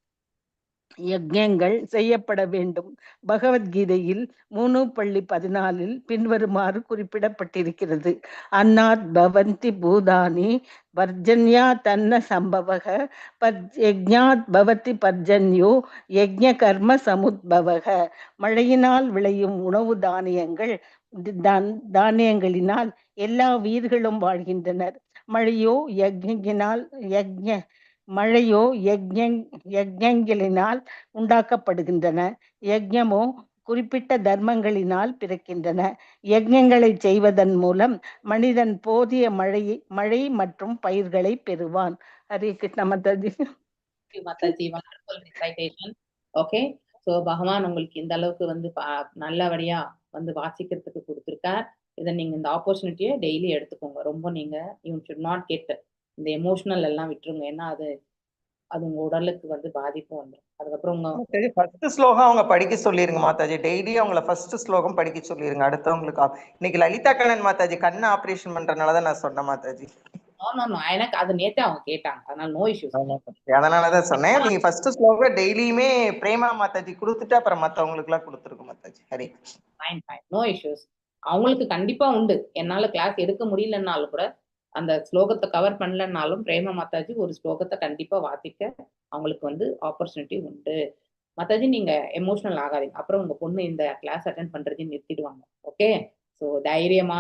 யஜ்ஞங்கள் செய்யப்பட வேண்டும். பகவத்கீதையில் 3:14 பின்வருமாறு குறிப்பிடப்பட்டிருக்கிறது. அன்னாத் பவந்தி பூதானி பர்ஜன்யா தன்ன சம்பவக யஜ்ஞாத் பவதி பர்ஜன்யோ யஜ்ஞ கர்ம சமுத்பவக. மழையினால் விளையும் உணவு தானியங்களினால் எல்லா உயிர்களும் வாழ்கின்றனர். மழையோ யஜ்ஞங்களினால் உண்டாக்கப்படுகின்றன. யஜ்ஞமோ குறிப்பிட்ட தர்மங்களினால் பிறக்கின்றன. யஜ்ஞங்களை செய்வதன் மூலம் மனிதன் போதிய மழை மற்றும் பயிர்களை பெறுவான். ஹரே கிருஷ்ண மாதாஜி. ஓகே, சோ பகவான் உங்களுக்கு இந்த அளவுக்கு நல்லபடியா வாசிக்கிறதுக்கு கொடுத்திருக்கார். இதை நீங்க இந்த ஆப்பர்ச்சுனிட்டியை டெய்லி எடுத்துக்கோங்க. ரொம்ப நீங்க யூ ஷுட் நாட் கெட் இந்த எமோஷனல் எல்லாம் விட்டுருங்க. ஏன்னா அது உங்க உடலுக்கு வந்து பாதிப்பு வந்துடும். அதுக்கப்புறம் உங்க ஃபர்ஸ்ட் ஸ்லோகம் அவங்க படிக்க சொல்லிருங்க மாதாஜி. டெய்லி அவங்கள ஃபர்ஸ்ட் ஸ்லோகம் படிக்க சொல்லிருங்க. அடுத்தவங்களுக்கு இன்னைக்கு லலிதா கண்ணன் மாதாஜி கண்ணு ஆபரேஷன் பண்றதுனாலதான் நான் சொன்னேன் மாதாஜி. எனக்கு அது நேத்தே அவங்க கேட்டாங்க, அதனால நோ இஷ்யூஸ். அதனாலதான் சொன்னேன். நீங்க ஃபர்ஸ்ட் ஸ்லோகம் டெய்லியுமே பிரேமா மாதாஜி கொடுத்துட்டு அப்புறம் மத்தவங்களுக்கு எல்லாம் கொடுத்துருக்கு மாதாஜி. Hari no issues. அவங்களுக்கு கண்டிப்பா உண்டு. என்னால கிளாஸ் எடுக்க முடியலன்னாலும் கூட அந்த ஸ்லோகத்தை கவர் பண்ணலன்னாலும் பிரேமா மாதாஜி ஒரு ஸ்லோகத்தை கண்டிப்பா வாசிக்க அவங்களுக்கு வந்து ஆப்பர்ச்சுனிட்டி உண்டு. மாதாஜி நீங்க எமோஷனல் ஆகாதீங்க. அப்புறம் உங்க பொண்ணு இந்த கிளாஸ் அட்டென்ட் பண்றதையும் நிறுத்திடுவாங்க. ஓகே, ஸோ தைரியமா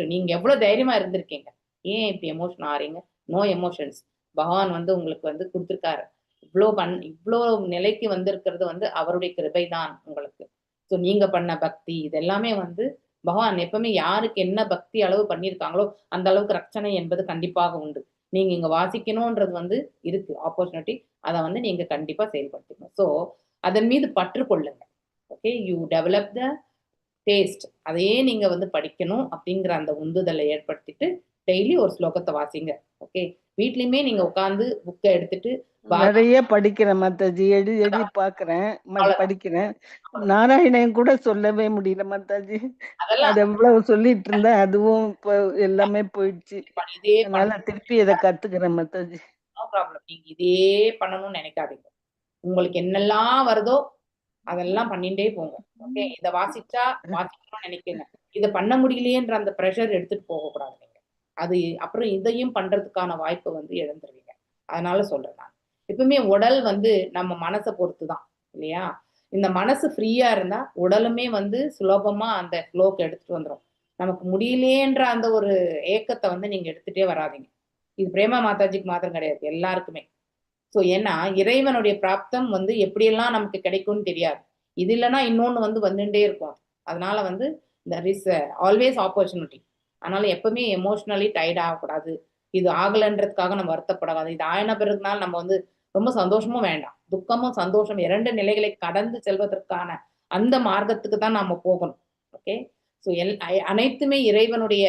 நீங்க எவ்வளவு தைரியமா இருந்திருக்கீங்க, ஏன் இப்படி எமோஷன் ஆறீங்க? No emotions. பகவான் வந்து உங்களுக்கு வந்து கொடுத்துருக்காரு. இவ்வளோ நிலைக்கு வந்திருக்கிறது வந்து அவருடைய கிருபை தான் உங்களுக்கு. ஸோ நீங்க பண்ண பக்தி இதெல்லாமே வந்து பகவான் எப்பவுமே யாருக்கு என்ன பக்தி அளவு பண்ணியிருக்காங்களோ அந்த அளவுக்கு ரட்சணை என்பது கண்டிப்பாக உண்டு. நீங்க இங்க வாசிக்கணும்ன்றது வந்து இருக்கு ஆப்பர்ச்சுனிட்டி. அதை வந்து நீங்க கண்டிப்பா செயல்படுத்தணும். ஸோ அதன் மீது பற்று கொள்ளுங்க. Okay, you develop the taste. அதையே நீங்க வந்து படிக்கணும் அப்படிங்கிற அந்த உந்துதலை ஏற்படுத்திட்டு டெய்லி ஒரு ஸ்லோகத்தை வாசிங்க. ஓகே, வீட்லயுமே நீங்க உட்கார்ந்து புக்கை எடுத்துட்டு நிறைய படிக்கிறேன் மாதாஜி. எழுதி பாக்குறேன், படிக்கிறேன். நாராயணன் கூட சொல்லவே முடியல மாதாஜி. அது எவ்வளவு சொல்லிட்டு இருந்தேன், அதுவும் இப்போ எல்லாமே போயிடுச்சு. அதனால திருப்பி இதை கத்துக்கிறேன் மாதாஜி. No problem. நீங்க இதே பண்ணணும்னு நினைக்காதீங்க. உங்களுக்கு என்னெல்லாம் வருதோ அதெல்லாம் பண்ணிட்டே போங்க. ஓகே, இதை வாசிக்கணும்னு நினைக்கிறீங்க, இதை பண்ண முடியலையேன்ற அந்த ப்ரெஷர் எடுத்துட்டு போகக்கூடாது நீங்க. அது அப்புறம் இதையும் பண்றதுக்கான வாய்ப்பை வந்து இழந்துருவீங்க. அதனால சொல்றேன் நான் எப்பவுமே உடல் வந்து நம்ம மனசை பொறுத்து தான் இல்லையா? இந்த மனசு ஃப்ரீயா இருந்தா உடலுமே வந்து சுலபமா அந்த ஃப்ளோக்கு எடுத்துட்டு வந்துடும். நமக்கு முடியலையேன்ற அந்த ஒரு ஏக்கத்தை வந்து நீங்க எடுத்துட்டே வராதிங்க. இது பிரேமா மாதாஜிக்கு மாத்திரம் கிடையாது, எல்லாருக்குமே. ஸோ ஏன்னா இறைவனுடைய பிராப்தம் வந்து எப்படியெல்லாம் நமக்கு கிடைக்கும்னு தெரியாது. இது இல்லைன்னா இன்னொன்று வந்து வந்துட்டே இருக்கும். அதனால வந்து there is ஆல்வேஸ் ஆப்பர்ச்சுனிட்டி. அதனால எப்பவுமே எமோஷனலி டயர்ட் ஆகக்கூடாது. இது ஆகலைன்றதுக்காக நம்ம வருத்தப்படாது. இது ஆயின பிறகுனால நம்ம வந்து ரொம்ப சந்தோஷமும் வேண்டாம். துக்கமும் சந்தோஷம் 2 நிலைகளை கடந்து செல்வதற்கான அந்த மார்க்கத்துக்கு தான் நாம போகணும். ஓகே, ஸோ அனைத்துமே இறைவனுடைய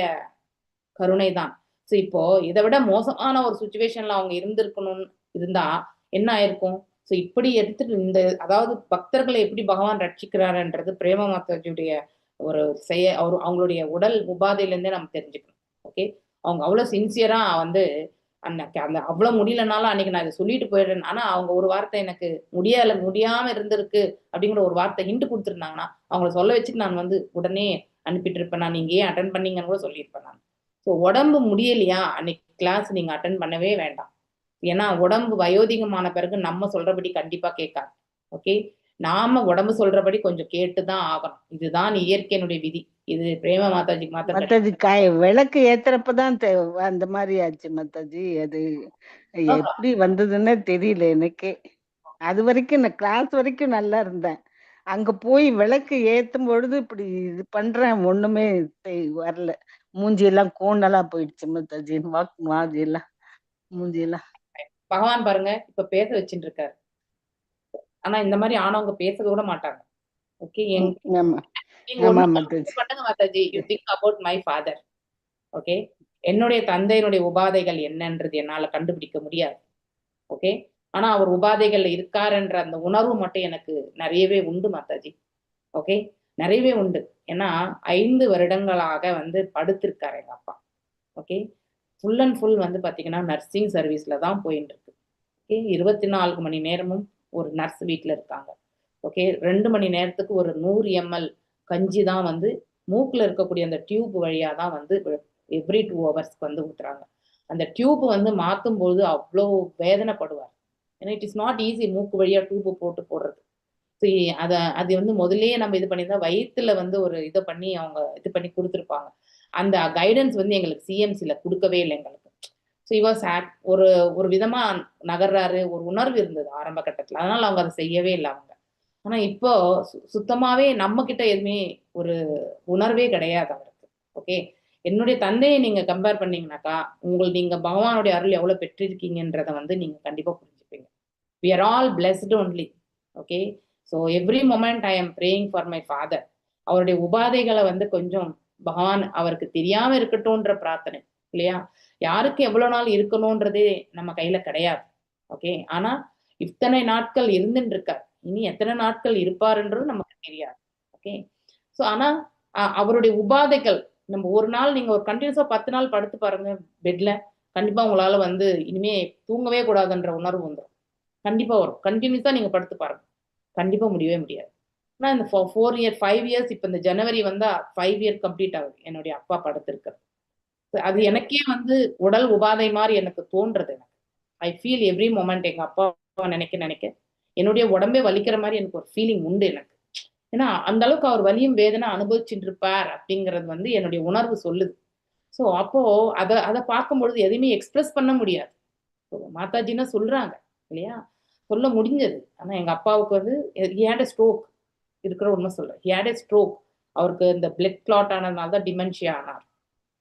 கருணை தான். ஸோ இப்போ இதை விட மோசமான ஒரு சுச்சுவேஷன்ல அவங்க இருந்திருக்கணும்னு இருந்தா என்ன ஆயிருக்கும்? ஸோ இப்படி எடுத்துட்டு அதாவது பக்தர்களை எப்படி பகவான் ரட்சிக்கிறாருன்றது பிரேமா மாதாஜியுடைய ஒரு அவங்களுடைய உடல் உபாதையிலேருந்தே நம்ம தெரிஞ்சுக்கணும். ஓகே, அவங்க அவ்வளவு சின்சியரா வந்து அந்த அவ்வளவு முடியலனாலும் அன்னைக்கு நான் இதை சொல்லிட்டு போயிடுறேன். ஆனா அவங்க ஒரு வார்த்தை எனக்கு முடியாம இருந்திருக்கு அப்படிங்கிற ஒரு வார்த்தை ஹிண்ட் கொடுத்துருந்தாங்கன்னா அவங்கள சொல்ல வச்சுட்டு நான் வந்து உடனே அனுப்பிட்டு இருப்பேன். நான் நீங்க ஏன் அட்டன் பண்ணீங்கன்னு கூட சொல்லியிருப்பேன் நான். ஸோ உடம்பு முடியலையா அன்னைக்கு கிளாஸ் நீங்க அட்டன் பண்ணவே வேண்டாம். ஏன்னா உடம்பு வயோதிகமான பிறகு நம்ம சொல்றபடி கண்டிப்பா கேட்காது. ஓகே, நாம உடம்பு சொல்றபடி கொஞ்சம் கேட்டுதான் ஆகணும். இதுதான் இயற்கையினுடைய விதி. இது பிரேம மாதாஜிக்கு மாத்திரம் விளக்கு ஏத்துறப்பதான் அந்த மாதிரி ஆச்சு மாதாஜி. அது எப்படி வந்ததுன்னு தெரியல எனக்கே. அது வரைக்கும் நான் கிளாஸ் வரைக்கும் நல்லா இருந்தேன். அங்க போய் விளக்கு ஏத்தும் பொழுது இப்படி இது பண்றேன், ஒண்ணுமே வரல. மூஞ்சியெல்லாம் கோணெல்லாம் போயிடுச்சு மாதாஜி. மூஞ்சியெல்லாம் பகவான் பாருங்க இப்ப பேச வச்சுட்டு இருக்காரு. ஆனா இந்த மாதிரி ஆனவங்க பேச கூட மாட்டாங்க. ஓகே, பண்ணுங்க Mataji. You think about my father. Okay, என்னுடைய தந்தையினுடைய உபாதைகள் என்னன்றது என்னால கண்டுபிடிக்க முடியாது. ஓகே, ஆனா அவர் உபாதைகள்ல இருக்காருன்ற அந்த உணர்வு மட்டும் எனக்கு நிறையவே உண்டு மாதாஜி. ஓகே, நிறையவே உண்டு. ஏன்னா 5 வருடங்களாக வந்து படுத்திருக்காரு எங்க அப்பா. ஓகே, ஃபுல் அண்ட் ஃபுல் வந்து பாத்தீங்கன்னா நர்சிங் சர்வீஸ்ல தான் போயிட்டு இருக்கு. ஓகே, 24 மணி நேரமும் ஒரு நர்ஸ் வீட்டுல இருக்காங்க. ஓகே, 2 மணி நேரத்துக்கு ஒரு 100 ml கஞ்சி தான் வந்து மூக்குல இருக்கக்கூடிய அந்த டியூப் வழியா தான் வந்து எவ்ரி 2 ஹவர்ஸ்க்கு வந்து ஊத்துறாங்க. அந்த டியூப் வந்து மாத்தும் போது அவ்வளோ வேதனைப்படுவார். ஏன்னா இட் இஸ் நாட் ஈஸி மூக்கு வழியா டியூப் போடுறது. அது வந்து முதல்லயே நம்ம இது பண்ணியிருந்தா வயிற்றுல வந்து ஒரு இதை பண்ணி அவங்க இது பண்ணி கொடுத்துருப்பாங்க. அந்த கைடன்ஸ் வந்து எங்களுக்கு சிஎம்சில கொடுக்கவே இல்லை எங்களுக்கு. ஸோ இவாஸ் ஒரு விதமா நகர்றாரு, ஒரு உணர்வு இருந்தது ஆரம்ப கட்டத்துல. அதனால அவங்க அதை செய்யவே இல்லை அவங்க. ஆனா இப்போ சுத்தமாவே நம்ம கிட்ட எதுவுமே ஒரு உணர்வே கிடையாது அவருக்கு. ஓகே, என்னுடைய தந்தையை நீங்க கம்பேர் பண்ணீங்கன்னாக்கா நீங்க பகவானுடைய அருள் எவ்வளவு பெற்றிருக்கீங்கன்றதை வந்து நீங்க கண்டிப்பா புரிஞ்சுப்பீங்க. we are all blessed only. Okay, so every moment I am praying for my father. அவருடைய உபாதைகளை வந்து கொஞ்சம் பகவான் அவருக்கு தெரியாம இருக்கட்டும்ன்ற பிரார்த்தனை இல்லையா? யாருக்கு எவ்வளவு நாள் இருக்கணும்ன்றதே நம்ம கையில கிடையாது. ஓகே, ஆனா இத்தனை நாட்கள் இருந்துட்டு இருக்கார், இனி எத்தனை நாட்கள் இருப்பாருன்றது நமக்கு தெரியாது. ஓகே, ஸோ ஆனா அவருடைய உபாதைகள், நம்ம ஒரு நாள் நீங்க ஒரு கண்டினியூஸா 10 நாள் படுத்து பாருங்க பெட்ல, கண்டிப்பா உங்களால வந்து இனிமே தூங்கவே கூடாதுன்ற உணர்வு வந்துடும். கண்டிப்பா வரும். கண்டினியூஸா நீங்க படுத்து பாருங்க, கண்டிப்பா முடியவே முடியாது. ஆனா இந்த 4 இயர் 5 இயர்ஸ், இப்ப இந்த ஜனவரி வந்தா 5 இயர் கம்ப்ளீட் ஆகுது என்னுடைய அப்பா படுத்திருக்கிறது. அது எனக்கே வந்து உடல் உபாதை மாதிரி எனக்கு தோன்றது. எனக்கு ஐ ஃபீல் எவ்ரி மொமெண்ட் எங்க அப்பா நினைக்க என்னுடைய உடம்பே வலிக்கிற மாதிரி எனக்கு ஒரு ஃபீலிங் உண்டு எனக்கு. ஏன்னா அந்த அளவுக்கு அவர் வலியும் வேதனை அனுபவிச்சுட்டு இருப்பார் அப்படிங்கிறது வந்து என்னுடைய உணர்வு சொல்லுது. ஸோ அப்போ அதை பார்க்கும்பொழுது எதையுமே எக்ஸ்பிரஸ் பண்ண முடியாது. மாதாஜின்னா சொல்றாங்க இல்லையா, சொல்ல முடிஞ்சது. ஆனா எங்க அப்பாவுக்கு வந்து he had a stroke, இருக்கிற உண்மை சொல்றேன். he had a stroke. அவருக்கு இந்த பிளட் கிளாட் ஆனதுனால தான் டிமென்ஷியா ஆனார்.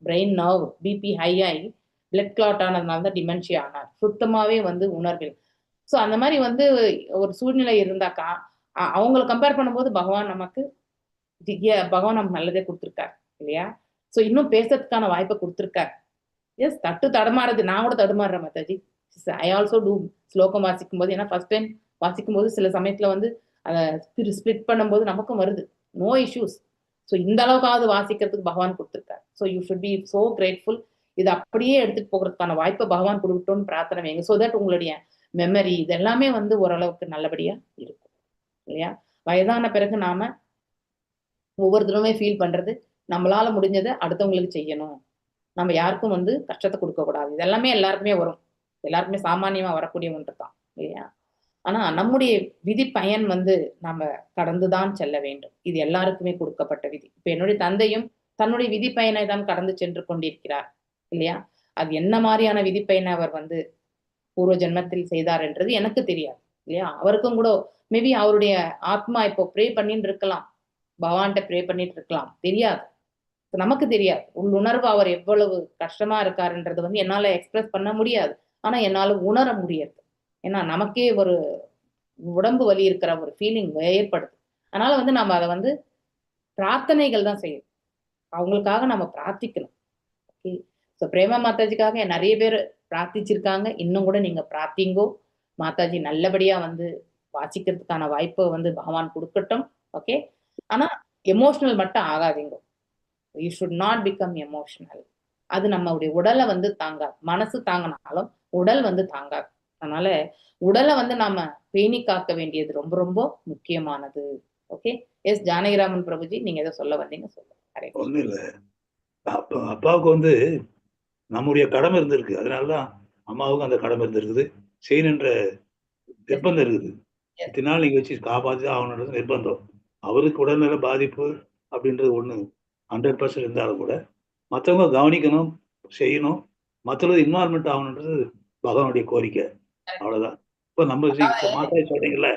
பிரெயின் நர்வ் பிபி ஹை ஆகி பிளட் கிளாட் ஆனதுனால தான் டிமென்ஷியா ஆனார். சுத்தமாவே வந்து உணர்வில். ஸோ அந்த மாதிரி வந்து ஒரு சூழ்நிலை இருந்தாக்கா அவங்களை கம்பேர் பண்ணும்போது பகவான் நமக்கு நல்லதே கொடுத்துருக்காரு இல்லையா. ஸோ இன்னும் பேசுறதுக்கான வாய்ப்பை கொடுத்துருக்காரு. எஸ், தடுமாறுது, நான் கூட தடுமாறுறேன் மாதாஜி. ஐ ஆல்சோ டூ ஸ்லோகம் வாசிக்கும் போது, ஏன்னா ஃபர்ஸ்ட் டைம் வாசிக்கும் போது சில சமயத்துல வந்து அதை ஸ்பிளிட் பண்ணும்போது நமக்கும் வருது, நோ இஷ்யூஸ். ஸோ இந்த அளவுக்காவது வாசிக்கிறதுக்கு பகவான் கொடுத்துருக்காரு. So you should be so grateful. இது அப்படியே எடுத்துட்டு போகிறதுக்கான வாய்ப்பை பகவான் கொடுக்கட்டும்னு பிரார்த்தனை வைங்க. ஸோ தட் உங்களுடைய மெமரி இது எல்லாமே வந்து ஓரளவுக்கு நல்லபடியா இருக்கும் இல்லையா. வயதான பிறகு நாம ஒவ்வொரு தடவை ஃபீல் பண்றது, நம்மளால முடிஞ்சதை அடுத்தவங்களுக்கு செய்யணும், நம்ம யாருக்கும் வந்து கஷ்டத்தை கொடுக்க கூடாது. இது எல்லாமே எல்லாருக்குமே வரும், எல்லாருக்குமே சாமானியமா வரக்கூடிய ஒன்று தான் இல்லையா. ஆனா நம்முடைய விதி பயன் வந்து நம்ம கடந்துதான் செல்ல வேண்டும். இது எல்லாருக்குமே கொடுக்கப்பட்ட விதி. இப்ப என்னுடைய தந்தையும் தன்னுடைய விதி பயனை தான் கடந்து சென்று கொண்டிருக்கிறார் இல்லையா. அது என்ன மாதிரியான விதி பயனை அவர் வந்து பூர்வ ஜென்மத்தில் செய்தார் என்றது எனக்கு தெரியாது இல்லையா. அவருக்கும் கூட மேபி அவருடைய ஆத்மா இப்போ ப்ரே பண்ணிட்டு இருக்கலாம், பகவான்கிட்ட ப்ரே பண்ணிட்டு இருக்கலாம், தெரியாது, நமக்கு தெரியாது. உள்ளுணர்வு அவர் எவ்வளவு கஷ்டமா இருக்காருன்றது வந்து என்னால எக்ஸ்பிரஸ் பண்ண முடியாது. ஆனா என்னால உணர முடியாது. ஏன்னா நமக்கே ஒரு உடம்பு வலி இருக்கிற ஒரு ஃபீலிங் ஏற்படுது. அதனால வந்து நம்ம அதை வந்து பிரார்த்தனைகள் தான் செய்யணும், அவங்களுக்காக நம்ம பிரார்த்திக்கணும். ஓகே, ஸோ பிரேமா மாதாஜிக்காக நிறைய பேர் பிரார்த்திச்சிருக்காங்க. இன்னும் கூட நீங்க பிரார்த்திங்கோ, மாதாஜி நல்லபடியா வந்து வாசிக்கிறதுக்கான வாய்ப்பை வந்து பகவான் கொடுக்கட்டும். ஓகே, ஆனா எமோஷனல் மட்டும் ஆகாதீங்க. You should not become emotional. அது நம்மளுடைய உடலை வந்து தாங்காது. மனசு தாங்கினாலும் உடல் வந்து தாங்காது. அதனால உடலை வந்து நாம பேணி காக்க வேண்டியது ரொம்ப ரொம்ப முக்கியமானது. ஓகே, எஸ் ஜானகிராமன் பிரபுஜி, நீங்க எதை சொல்ல வந்தீங்க சொல்லுங்க. ஒண்ணும் இல்ல, அப்பாவுக்கு வந்து நம்முடைய கடமை இருந்திருக்கு, அதனாலதான் அம்மாவுக்கும் அந்த கடமை இருந்திருக்குது, செய்யணுன்ற நிர்பந்தம் இருக்குது. இத்தனை நாள் நீங்க வச்சு காப்பாற்றி ஆகணுன்றது நிர்பந்தம். அவருக்கு உடல்நல பாதிப்பு அப்படின்றது ஒண்ணு 100% இருந்தாலும் கூட மற்றவங்க கவனிக்கணும், செய்யணும், மற்றவங்க இன்வால்மெண்ட் ஆகணுன்றது பகவானுடைய கோரிக்கை, அவ்வளவுதான். இப்போ நம்ம மாதாஜி சொல்றீங்கல்ல,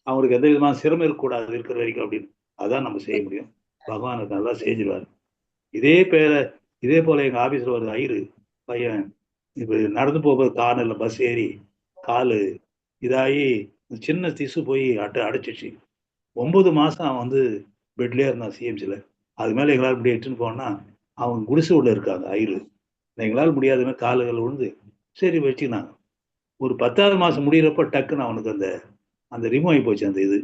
அவங்களுக்கு எந்த விதமான சிரமம் இருக்கக்கூடாது இருக்கிற வரைக்கும் அப்படின்னு, அதான் நம்ம செய்ய முடியும். பகவானுக்கு நல்லா செஞ்சிருவாரு. இதே போல எங்க ஆபீஸ்ல ஒரு ஐயரு பையன் இப்ப நடந்து போகும்போது கார்னர்ல பஸ் ஏறி காலு இதாகி சின்ன திசு போய் அடைச்சிச்சு. 9 மாசம் அவன் வந்து பெட்லயே இருந்தான் சிஎம்சில. அது மேல எங்களால் இப்படி எடுத்துன்னு போனா அவங்க குடிசை உள்ள இருக்காங்க ஐயரு, எங்களால் முடியாதுன்னு காலுகள் விழுந்து சரி வச்சுக்கினாங்க. ஒரு 10வது மாசம் முடிகிறப்ப டக்குன்னு அவனுக்கு அந்த ரிமூவ் ஆகி போச்சு, அந்த இது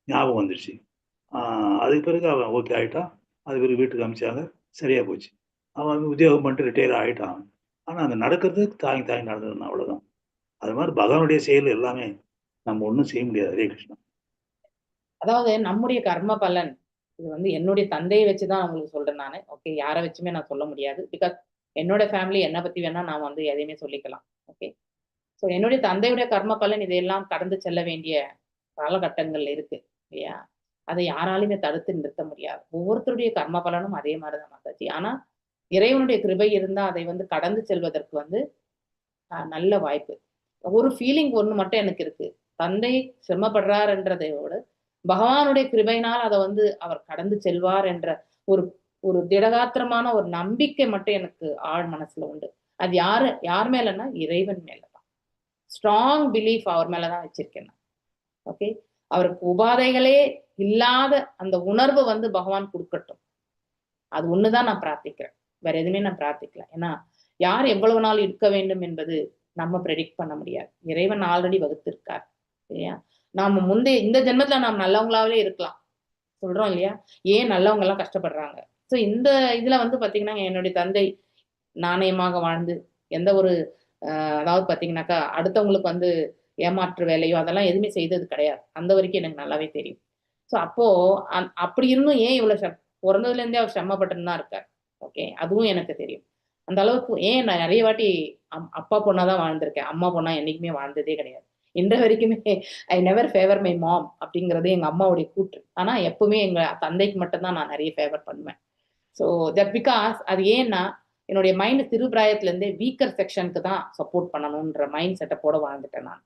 ஞாபகம் வந்துடுச்சு. அதுக்கு பிறகு அவன் ஓகே ஆகிட்டான். அது பிறகு வீட்டுக்கு அனுப்பிச்சாங்க, சரியா போச்சு. அவன் உத்தியோகம் பண்ணிட்டு ரிட்டையர் ஆகிட்டான். ஆனால் அந்த நடக்கிறது தாங்கி நடந்ததுன்னு, அவ்வளோதான். அது மாதிரி பகவானுடைய செயல் எல்லாமே நம்ம ஒன்றும் செய்ய முடியாது. ஹரே கிருஷ்ணா. அதாவது நம்முடைய கர்ம பலன், இது வந்து என்னுடைய தந்தையை வச்சுதான் உங்களுக்கு சொல்றேன் நானு. ஓகே, யாரை வச்சுமே நான் சொல்ல முடியாது. பிகாஸ் என்னோட ஃபேமிலி என்னை பத்தி வேணா நான் வந்து எதையுமே சொல்லிக்கலாம். ஓகே, ஸோ என்னுடைய தந்தையுடைய கர்ம பலன் இதையெல்லாம் கடந்து செல்ல வேண்டிய காலகட்டங்கள் இருக்கு இல்லையா. அதை யாராலுமே தடுத்து நிறுத்த முடியாது. ஒவ்வொருத்தருடைய கர்ம பலனும் அதே மாதிரிதான் மாதாஜி. ஆனா இறைவனுடைய கிருபை இருந்தா அதை வந்து கடந்து செல்வதற்கு வந்து நல்ல வாய்ப்பு. ஒரு ஃபீலிங் ஒண்ணு மட்டும் எனக்கு இருக்கு, தந்தை சிரமப்படுறாருன்றதையோடு பகவானுடைய கிருபையினால் அதை வந்து அவர் கடந்து செல்வார் என்ற ஒரு திடகாத்திரமான ஒரு நம்பிக்கை மட்டும் எனக்கு ஆழ் மனசுல உண்டு. அது யார் மேலன்னா இறைவன் மேலதான். ஸ்ட்ராங் பிலீஃப் அவர் மேலதான் வச்சிருக்கேன் நான். ஓகே, அவருக்கு உபாதைகளே இல்லாத அந்த உணர்வு வந்து பகவான் கொடுக்கட்டும். அது ஒண்ணுதான் நான் பிரார்த்திக்கிறேன், வேற எதுவுமே நான் பிரார்த்திக்கல. ஏன்னா யார் எவ்வளவு நாள் இருக்க வேண்டும் என்பது நம்ம ப்ரெடிக்ட் பண்ண முடியாது. இறைவன் ஆல்ரெடி வகுத்திருக்கார் இல்லையா. நாம முந்தைய இந்த ஜென்மத்துல நாம் நல்லவங்களாவே இருக்கலாம் சொல்றோம் இல்லையா. ஏன் நல்லவங்க எல்லாம் கஷ்டப்படுறாங்க. ஸோ இந்த இதுல வந்து பாத்தீங்கன்னா என்னுடைய தந்தை நாணயமாக வாழ்ந்து எந்த ஒரு அதாவது பாத்தீங்கன்னாக்கா அடுத்தவங்களுக்கு வந்து ஏமாற்று வேலையோ அதெல்லாம் எதுவுமே செய்தது கிடையாது. அந்த வரைக்கும் எனக்கு நல்லாவே தெரியும். ஸோ அப்போ அப்படி இருந்தும் ஏன் இவ்வளவு பிறந்ததுல இருந்தே அவர் சிரமப்பட்டுன்னு தான் இருக்கார். ஓகே, அதுவும் எனக்கு தெரியும். அந்த அளவுக்கு ஏன் நான் நிறைய வாட்டி அப்பா பொண்ணாதான் வாழ்ந்திருக்கேன். அம்மா பொண்ணா என்னைக்குமே வாழ்ந்ததே கிடையாது. இன்ற வரைக்குமே I never favour my mom அப்படிங்கிறது எங்க அம்மாவுடைய கூற்று. ஆனா எப்பவுமே எங்க தந்தைக்கு மட்டும்தான் நான் நிறைய ஃபேவர் பண்ணுவேன். ஸோ தட் பிகாஸ் அது ஏன்னா என்னுடைய மைண்ட் சிறு பிராயத்துல இருந்தே வீக்கர் செக்ஷனுக்கு தான் சப்போர்ட் பண்ணணும்ன்ற மைண்ட் செட்டப்போட வாழ்ந்துட்டேன் நான்.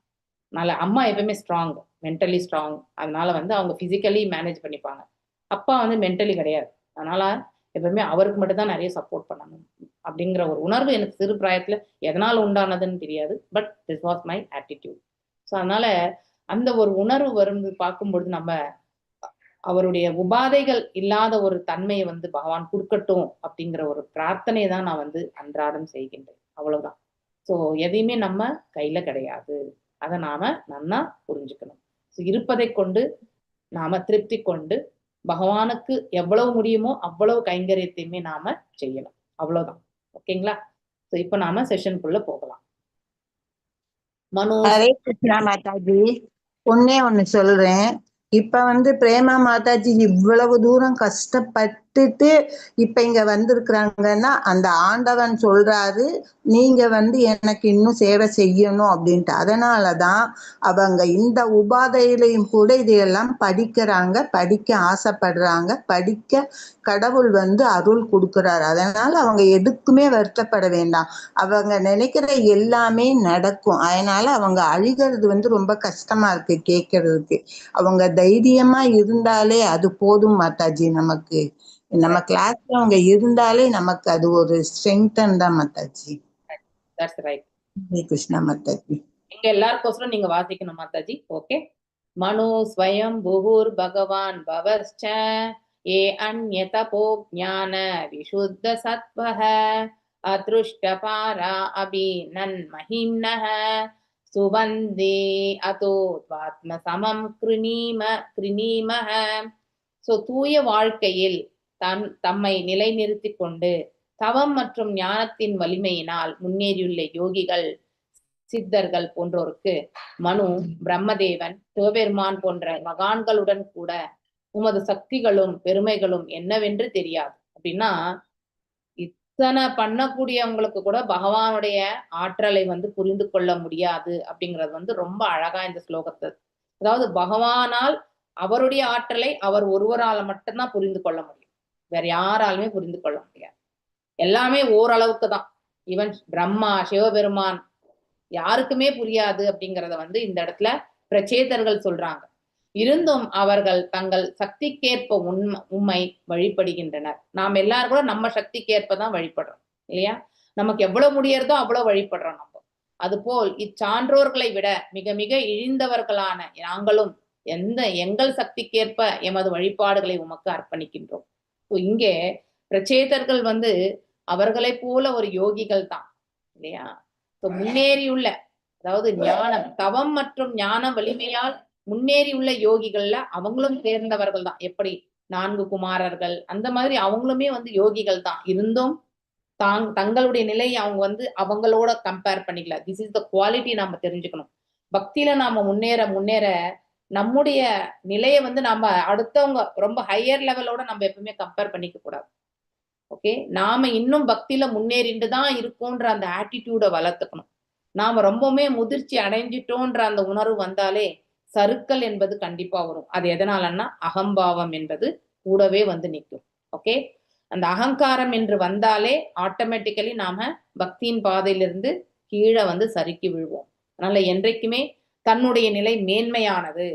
அதனால அம்மா எப்பவுமே ஸ்ட்ராங், மென்டலி ஸ்ட்ராங். அதனால வந்து அவங்க பிசிக்கலி மேனேஜ் பண்ணிப்பாங்க. அப்பா வந்து மென்டலி கிடையாது. அதனால எப்பவுமே அவருக்கு மட்டும் தான் நிறைய சப்போர்ட் பண்ணணும் அப்படிங்கிற ஒரு உணர்வு எனக்கு சிறு பிராயத்துல எதனால உண்டானதுன்னு தெரியாது. But this was my attitude. So அதனால அந்த ஒரு உணர்வு வரும் பார்க்கும்பொழுது நம்ம அவருடைய உபாதைகள் இல்லாத ஒரு தன்மையை வந்து பகவான் கொடுக்கட்டும் அப்படிங்கிற ஒரு பிரார்த்தனையை தான் நான் வந்து அன்றாடம் செய்கின்றேன். அவ்வளவுதான். ஸோ எதையுமே நம்ம கையில கிடையாது. அதை நாம நன்னா புரிஞ்சுக்கணும். இருப்பதை கொண்டு நாம திருப்தி கொண்டு பகவானுக்கு எவ்வளவு முடியுமோ அவ்வளவு கைங்கரியத்தையுமே நாம செய்யணும். அவ்வளவுதான். ஓகேங்களா. ஸோ இப்ப நாம செஷனுக்குள்ள போகலாம். மனு. ஹரே கிருஷ்ணா மாதாஜி. ஒண்ணு சொல்றேன். இப்ப வந்து பிரேமா மாதாஜி இவ்வளவு தூரம் கஷ்டப்பட்டுட்டு இப்ப இங்க வந்திருக்கிறாங்கன்னா அந்த ஆண்டவன் சொல்றாரு நீங்க வந்து எனக்கு இன்னும் சேவை செய்யணும் அப்படின்ட்டு. அதனாலதான் அவங்க இந்த உபாதையிலையும் கூட இதையெல்லாம் படிக்கிறாங்க, படிக்க ஆசைப்படுறாங்க, படிக்க கடவுள் வந்து அருள் கொடுக்கிறாரு. அதனால அவங்க எதுக்குமே வருத்தப்பட வேண்டாம். அவங்க நினைக்கிற எல்லாமே நடக்கும். அதனால அவங்க அழுகிறது வந்து ரொம்ப கஷ்டமா இருக்கு கேட்கறதுக்கு. அவங்க தைரியமா இருந்தாலே அது போதும் மாதாஜி. நமக்கு நம்ம கிளாஸ்ல அவங்க இருந்தாலே நமக்கு அது ஒரு ஸ்ட்ரெங்தன் தான் மாதாஜி. That's right. ஹரே கிருஷ்ணா மாதாஜி. இங்க எல்லாருக்கோசரம் நீங்க வாசிக்கணும் மாதாஜி. ஓகே. மனு ஸ்வயம் புகுர் பகவான் பவஸ்ச ஏ அன்யதபோ ஞான விசுத்த சத்வஹ அதிருஷ்டபாரா அபி நன் மஹிம்னஹ சுவந்தே அதோ ஆத்ம சமம் கிருணீமஹ. சோ தூய வாழ்க்கையில் தம்மை நிலைநிறுத்தி கொண்டு தவம் மற்றும் ஞானத்தின் வலிமையினால் முன்னேறியுள்ள யோகிகள் சித்தர்கள் போன்றோருக்கு மனு பிரம்மதேவன் சிவபெருமான் போன்ற மகான்களுடன் கூட உமது சக்திகளும் பெருமைகளும் என்னவென்று தெரியாது. அப்படின்னா இத்தனை பண்ணக்கூடியவங்களுக்கு கூட பகவானுடைய ஆற்றலை வந்து புரிந்து கொள்ள முடியாது அப்படிங்கிறது வந்து ரொம்ப அழகா இந்த ஸ்லோகத்தை, அதாவது பகவானால் அவருடைய ஆற்றலை அவர் ஒருவரால மட்டும்தான் புரிந்து கொள்ள முடியும். வேற யாராலுமே புரிந்து கொள்ள முடியாது. எல்லாமே ஓரளவுக்கு தான். ஈவன் பிரம்மா சிவபெருமான் யாருக்குமே புரியாது அப்படிங்கிறத வந்து இந்த இடத்துல பிரச்சேதர்கள் சொல்றாங்க. இருந்தும் அவர்கள் தங்கள் சக்திக்கேற்ப உண்மை வழிபடுகின்றனர். நாம் எல்லாரும் கூட நம்ம சக்திக்கேற்பதான் வழிபடுறோம் இல்லையா. நமக்கு எவ்வளவு முடியறதோ அவ்வளவு வழிபடுறோம் நம்ம. அதுபோல் இச்சான்றோர்களை விட மிக மிக இழிந்தவர்களான நாங்களும் எங்கள் சக்திக்கேற்ப எமது வழிபாடுகளை உமக்கு அர்ப்பணிக்கின்றோம். இங்கே பிரச்சேதர்கள் வந்து அவர்களை போல ஒரு யோகிகள் தான் இல்லையா. முன்னேறியுள்ள, அதாவது ஞானம் தவம் மற்றும் ஞான வலிமையால் முன்னேறியுள்ள யோகிகள்ல அவங்களும் சேர்ந்தவர்கள் தான். எப்படி 4 குமாரர்கள் அந்த மாதிரி அவங்களுமே வந்து யோகிகள் தான். இருந்தும் தங்களுடைய நிலையை அவங்க வந்து அவங்களோட கம்பேர் பண்ணிக்கல. திஸ் இஸ் த குவாலிட்டி நாம தெரிஞ்சுக்கணும். பக்தியில நாம முன்னேற நம்முடைய நிலையை வந்து நம்ம அடுத்தவங்க ரொம்ப ஹையர் லெவலோட நம்ம எப்பவுமே கம்பேர் பண்ணிக்க கூடாது. ஓகே, நாம இன்னும் பக்தியில முன்னேறிட்டு தான் இருக்கோன்ற அந்த ஆட்டிடியூட வளர்த்துக்கணும். நாம ரொம்பவுமே முதிர்ச்சி அடைஞ்சிட்டோன்ற அந்த உணர்வு வந்தாலே சறுக்கல் என்பது கண்டிப்பா வரும். அது எதனாலன்னா அகம்பாவம் என்பது கூடவே வந்து நிற்கும். ஓகே, அந்த அகங்காரம் என்று வந்தாலே ஆட்டோமேட்டிக்கலி நாம பக்தியின் பாதையிலிருந்து கீழே வந்து சறுக்கி விழுவோம். அதனால என்றைக்குமே தன்னுடைய நிலை மேன்மையானது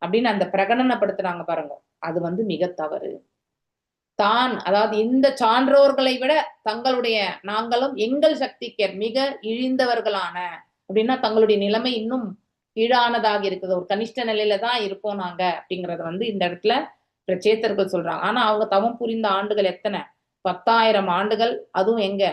அப்படின்னு அந்த பிரகடனப்படுத்துறாங்க பாருங்க, அது வந்து மிக தவறு. அதாவது இந்த சான்றோர்களை விட தங்களுடைய நாங்களும் எங்கள் சக்திக்கு மிக இழிந்தவர்களான அப்படின்னா தங்களுடைய நிலைமை இன்னும் கீழானதாக இருக்குது. ஒரு கனிஷ்ட நிலையில தான் இருப்போம் நாங்க அப்படிங்கறத வந்து இந்த இடத்துல பிரச்சேதர்கள் சொல்றாங்க. ஆனா அவங்க தவம் புரிந்த ஆண்டுகள் எத்தனை? 10,000 ஆண்டுகள். அதுவும் எங்க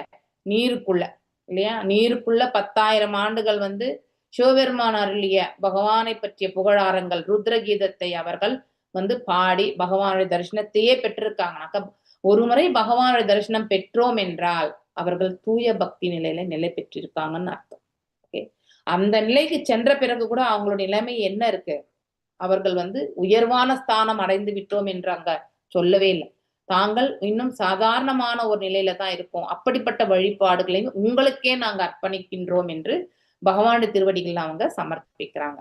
நீருக்குள்ள இல்லையா, நீருக்குள்ள 10,000 ஆண்டுகள் வந்து சிவபெருமான் அருளிய பகவானை பற்றிய புகழாரங்கள் ருத்ரகீதத்தை அவர்கள் வந்து பாடி பகவானுடைய தரிசனத்தையே பெற்றிருக்காங்கனாக்கா, ஒரு முறை பகவானுடைய தரிசனம் பெற்றோம் என்றால் அவர்கள் தூய பக்தி நிலையில நிலை பெற்றிருக்காங்கன்னு அர்த்தம். ஓகே, அந்த நிலைக்கு சென்ற பிறகு கூட அவங்களுடைய நிலைமை என்ன இருக்கு, அவர்கள் வந்து உயர்வான ஸ்தானம் அடைந்து விட்டோம் என்று அங்க சொல்லவே இல்லை. தாங்கள் இன்னும் சாதாரணமான ஒரு நிலையில தான் இருக்கோம், அப்படிப்பட்ட வழிபாடுகளையும் உங்களுக்கே நாங்க அர்ப்பணிக்கின்றோம் என்று பகவானுடைய திருவடிகள் அவங்க சமர்ப்பிக்கிறாங்க.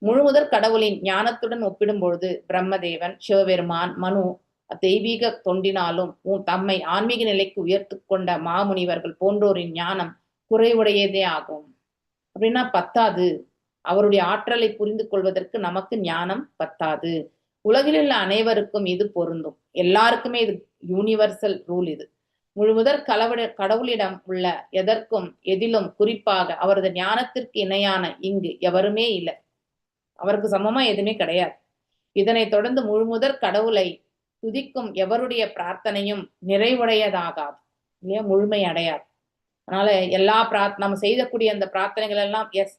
முழுமுதற் கடவுளின் ஞானத்துடன் ஒப்பிடும் பொழுது பிரம்மதேவன், சிவபெருமான், மனு தெய்வீக தொண்டினாலும் தம்மை ஆன்மீக நிலைக்கு உயர்த்து கொண்ட மாமுனிவர்கள் போன்றோரின் ஞானம் குறைவுடையதே ஆகும். அப்படின்னா பத்தாது, அவருடைய ஆற்றலை புரிந்து கொள்வதற்கு நமக்கு ஞானம் பத்தாது. உலகில் உள்ள அனைவருக்கும் இது பொருந்தும், எல்லாருக்குமே இது யூனிவர்சல் ரூல். இது முழுமுதற் கடவுளிடம் உள்ள எதற்கும் எதிலும் குறிப்பாக அவரது ஞானத்திற்கு இணையான இங்கு எவருமே இல்லை, அவருக்கு சமமா எதுவுமே கிடையாது. இதனைத் தொடர்ந்து முழுமுதற் கடவுளை துதிக்கும் எவருடைய பிரார்த்தனையும் நிறைவுடையதாகாது இல்லையா, முழுமை அடையாது. அதனால எல்லா நம்ம செய்யக்கூடிய அந்த பிரார்த்தனைகள் எல்லாம் எஸ்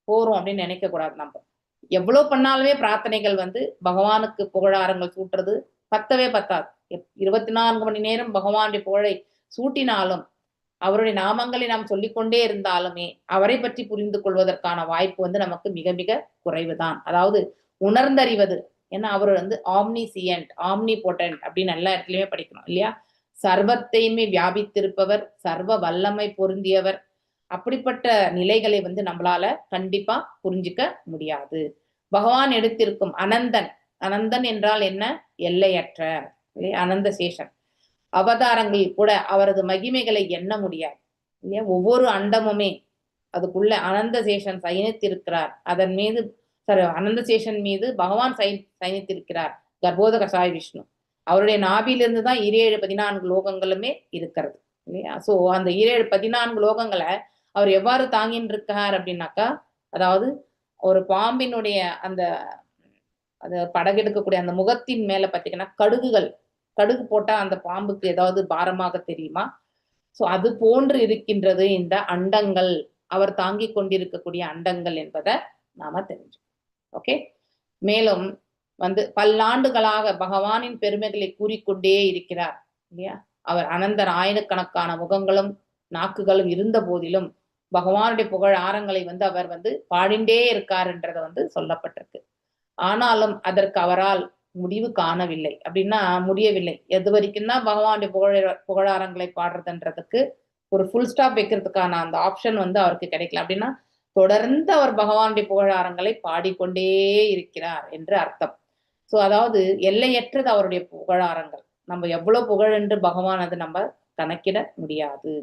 போறோம் அப்படின்னு நினைக்க கூடாது. நம்ம எவ்வளவு பண்ணாலுமே பிரார்த்தனைகள் வந்து பகவானுக்கு புகழாரங்கள் சூட்டுறது பத்தவே பத்தாது. 24 மணி நேரம் பகவானுடைய புகழை சூட்டினாலும் அவருடைய நாமங்களை நாம் சொல்லிக்கொண்டே இருந்தாலுமே அவரை பற்றி புரிந்து கொள்வதற்கான வாய்ப்பு வந்து நமக்கு மிக மிக குறைவுதான். அதாவது உணர்ந்தறிவது, ஏன்னா அவர் வந்து ஆம்னிசியன்ட், ஆம்னிபொட்டன்ட் அப்படின்னு எல்லா இடத்துலயுமே படிக்கணும் இல்லையா, சர்வத்தையுமே வியாபித்திருப்பவர், சர்வ வல்லமை பொருந்தியவர். அப்படிப்பட்ட நிலைகளை வந்து நம்மளால கண்டிப்பா புரிஞ்சுக்க முடியாது. பகவான் எடுத்திருக்கும் அனந்தன், அனந்தன் என்றால் என்ன, எல்லையற்ற அனந்த சேஷன் அவதாரங்களில் கூட அவரது மகிமைகளை எண்ண முடியாது இல்லையா. ஒவ்வொரு அண்டமுமே அதுக்குள்ள அனந்த சேஷன் சயனித்திருக்கிறார். அதன் மீது அனந்த சேஷன் மீது பகவான் சயனித்திருக்கிறார். கர்ப்போத கசாய விஷ்ணு அவருடைய நாபிலிருந்து தான் 14 லோகங்களுமே இருக்கிறது இல்லையா. சோ அந்த 14 லோகங்களை அவர் எவ்வாறு தாங்கின்னு இருக்கார் அப்படின்னாக்கா, அதாவது ஒரு பாம்பினுடைய அந்த படகெடுக்கக்கூடிய அந்த முகத்தின் மேல பாத்தீங்கன்னா கடுகு போட்டா அந்த பாம்புக்கு ஏதாவது பாரமாக தெரியுமா? சோ அது போன்று இருக்கின்றது இந்த அண்டங்கள், அவர் தாங்கி கொண்டிருக்கக்கூடிய அண்டங்கள் என்பதை நாம தெரிஞ்சோம். ஓகே, மேலும் வந்து பல்லாண்டுகளாக பகவானின் பெருமைகளை கூறிக்கொண்டே இருக்கிறார் இல்லையா. அவர் அனந்தர் ஆயிரக்கணக்கான முகங்களும் நாக்குகளும் இருந்த போதிலும் பகவானுடைய புகழ் ஆரங்களை வந்து அவர் வந்து பாடிண்டே இருக்கார் என்றதை வந்து சொல்லப்பட்டிருக்கு. ஆனாலும் அதற்கு அவரால் முடிவு காணவில்லை, அப்படின்னா முடியவில்லை. எது வரைக்கும் தான் பகவானுடைய புகழாரங்களை பாடுறதுன்றதுக்கு ஒரு ஃபுல் ஸ்டாப் வைக்கிறதுக்கான அந்த ஆப்ஷன் வந்து அவருக்கு கிடைக்கல. அப்படின்னா தொடர்ந்து அவர் பகவானுடைய புகழாரங்களை பாடிக்கொண்டே இருக்கிறார் என்று அர்த்தம். சோ அதாவது எல்லையற்றது அவருடைய புகழாரங்கள். நம்ம எவ்வளவு புகழ் என்று பகவான் அது நம்ம கணக்கிட முடியாது.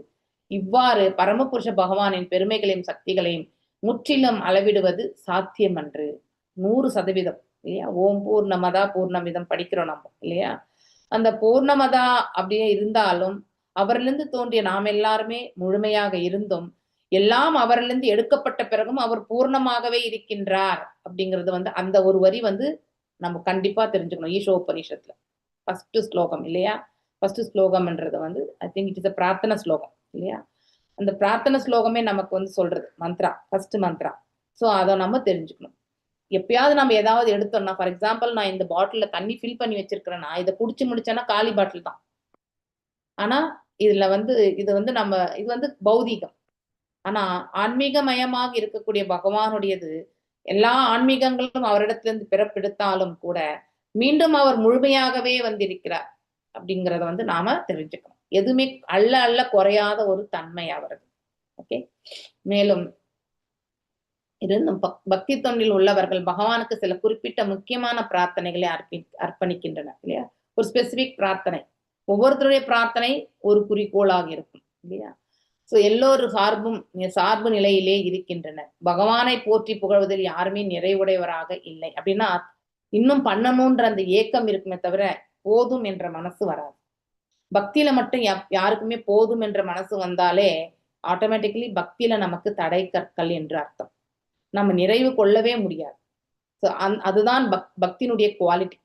இவ்வாறு பரமபுருஷ பகவானின் பெருமைகளையும் சக்திகளையும் முற்றிலும் அளவிடுவது சாத்தியமன்று. 100% இல்லையா. ஓம் பூர்ணமதா பூர்ணமிதம் படிக்கிறோம் நம்ம இல்லையா. அந்த பூர்ணமதா அப்படியே இருந்தாலும் அவரிலிருந்து தோன்றிய நாம் எல்லாருமே முழுமையாக இருந்தும் எல்லாம் அவரிலிருந்து எடுக்கப்பட்ட பிறகும் அவர் பூர்ணமாகவே இருக்கின்றார் அப்படிங்கிறது வந்து அந்த ஒரு வரி வந்து நம்ம கண்டிப்பா தெரிஞ்சுக்கணும். ஈஷோபனிஷத்துல ஃபர்ஸ்ட் ஸ்லோகம் இல்லையா. ஃபர்ஸ்ட் ஸ்லோகம்ன்றது வந்து I think it is a பிரார்த்தன ஸ்லோகம் இல்லையா. அந்த பிரார்த்தன ஸ்லோகமே நமக்கு வந்து சொல்றது மந்த்ரா, ஃபர்ஸ்ட் மந்த்ரா. சோ அதை நம்ம தெரிஞ்சுக்கணும். எப்பயாவது நம்ம ஏதாவது எடுத்தோம்னா, ஃபார் எக்ஸாம்பிள் நான் இந்த பாட்டில தண்ணி ஃபில் பண்ணி வச்சிருக்கிறேன்னா இதை குடிச்சு முடிச்சேன்னா காலி பாட்டில் தான். ஆனா இதுல வந்து இது வந்து பௌதீகம். ஆனா ஆன்மீகமயமாக இருக்கக்கூடிய பகவானுடையது எல்லா ஆன்மீகங்களும் அவரிடத்திலிருந்து பிறப்பெடுத்தாலும் கூட மீண்டும் அவர் முழுமையாகவே வந்திருக்கிறார் அப்படிங்கிறத வந்து நாம தெரிஞ்சுக்கணும். எதுவுமே அள்ள குறையாத ஒரு தன்மை அவரது. ஓகே, மேலும் இருந்தும் பக்தி தொண்டில் உள்ளவர்கள் பகவானுக்கு சில குறிப்பிட்ட முக்கியமான பிரார்த்தனைகளை அர்ப்பணிக்கின்றனர் இல்லையா. ஒரு ஸ்பெசிபிக் பிரார்த்தனை, ஒவ்வொருத்தருடைய பிரார்த்தனை ஒரு குறிக்கோளாக இருக்கும் இல்லையா. சோ எல்லோரும் சார்பு நிலையிலே இருக்கின்றனர். பகவானை போற்றி புகழ்வதில் யாருமே நிறைவுடையவராக இல்லை. அப்படின்னா இன்னும் பண்ணணும்ன்ற அந்த ஏக்கம் இருக்குமே தவிர போதும் என்ற மனசு வராது. பக்தியில மட்டும் யாருக்குமே போதும் என்ற மனசு வந்தாலே ஆட்டோமேட்டிக்கலி பக்தியில நமக்கு தடை கற்கள் என்று அர்த்தம். நம்ம நிறைவு கொள்ளவே முடியாது. ஸோ அதுதான் பக்தியினுடைய குவாலிட்டி.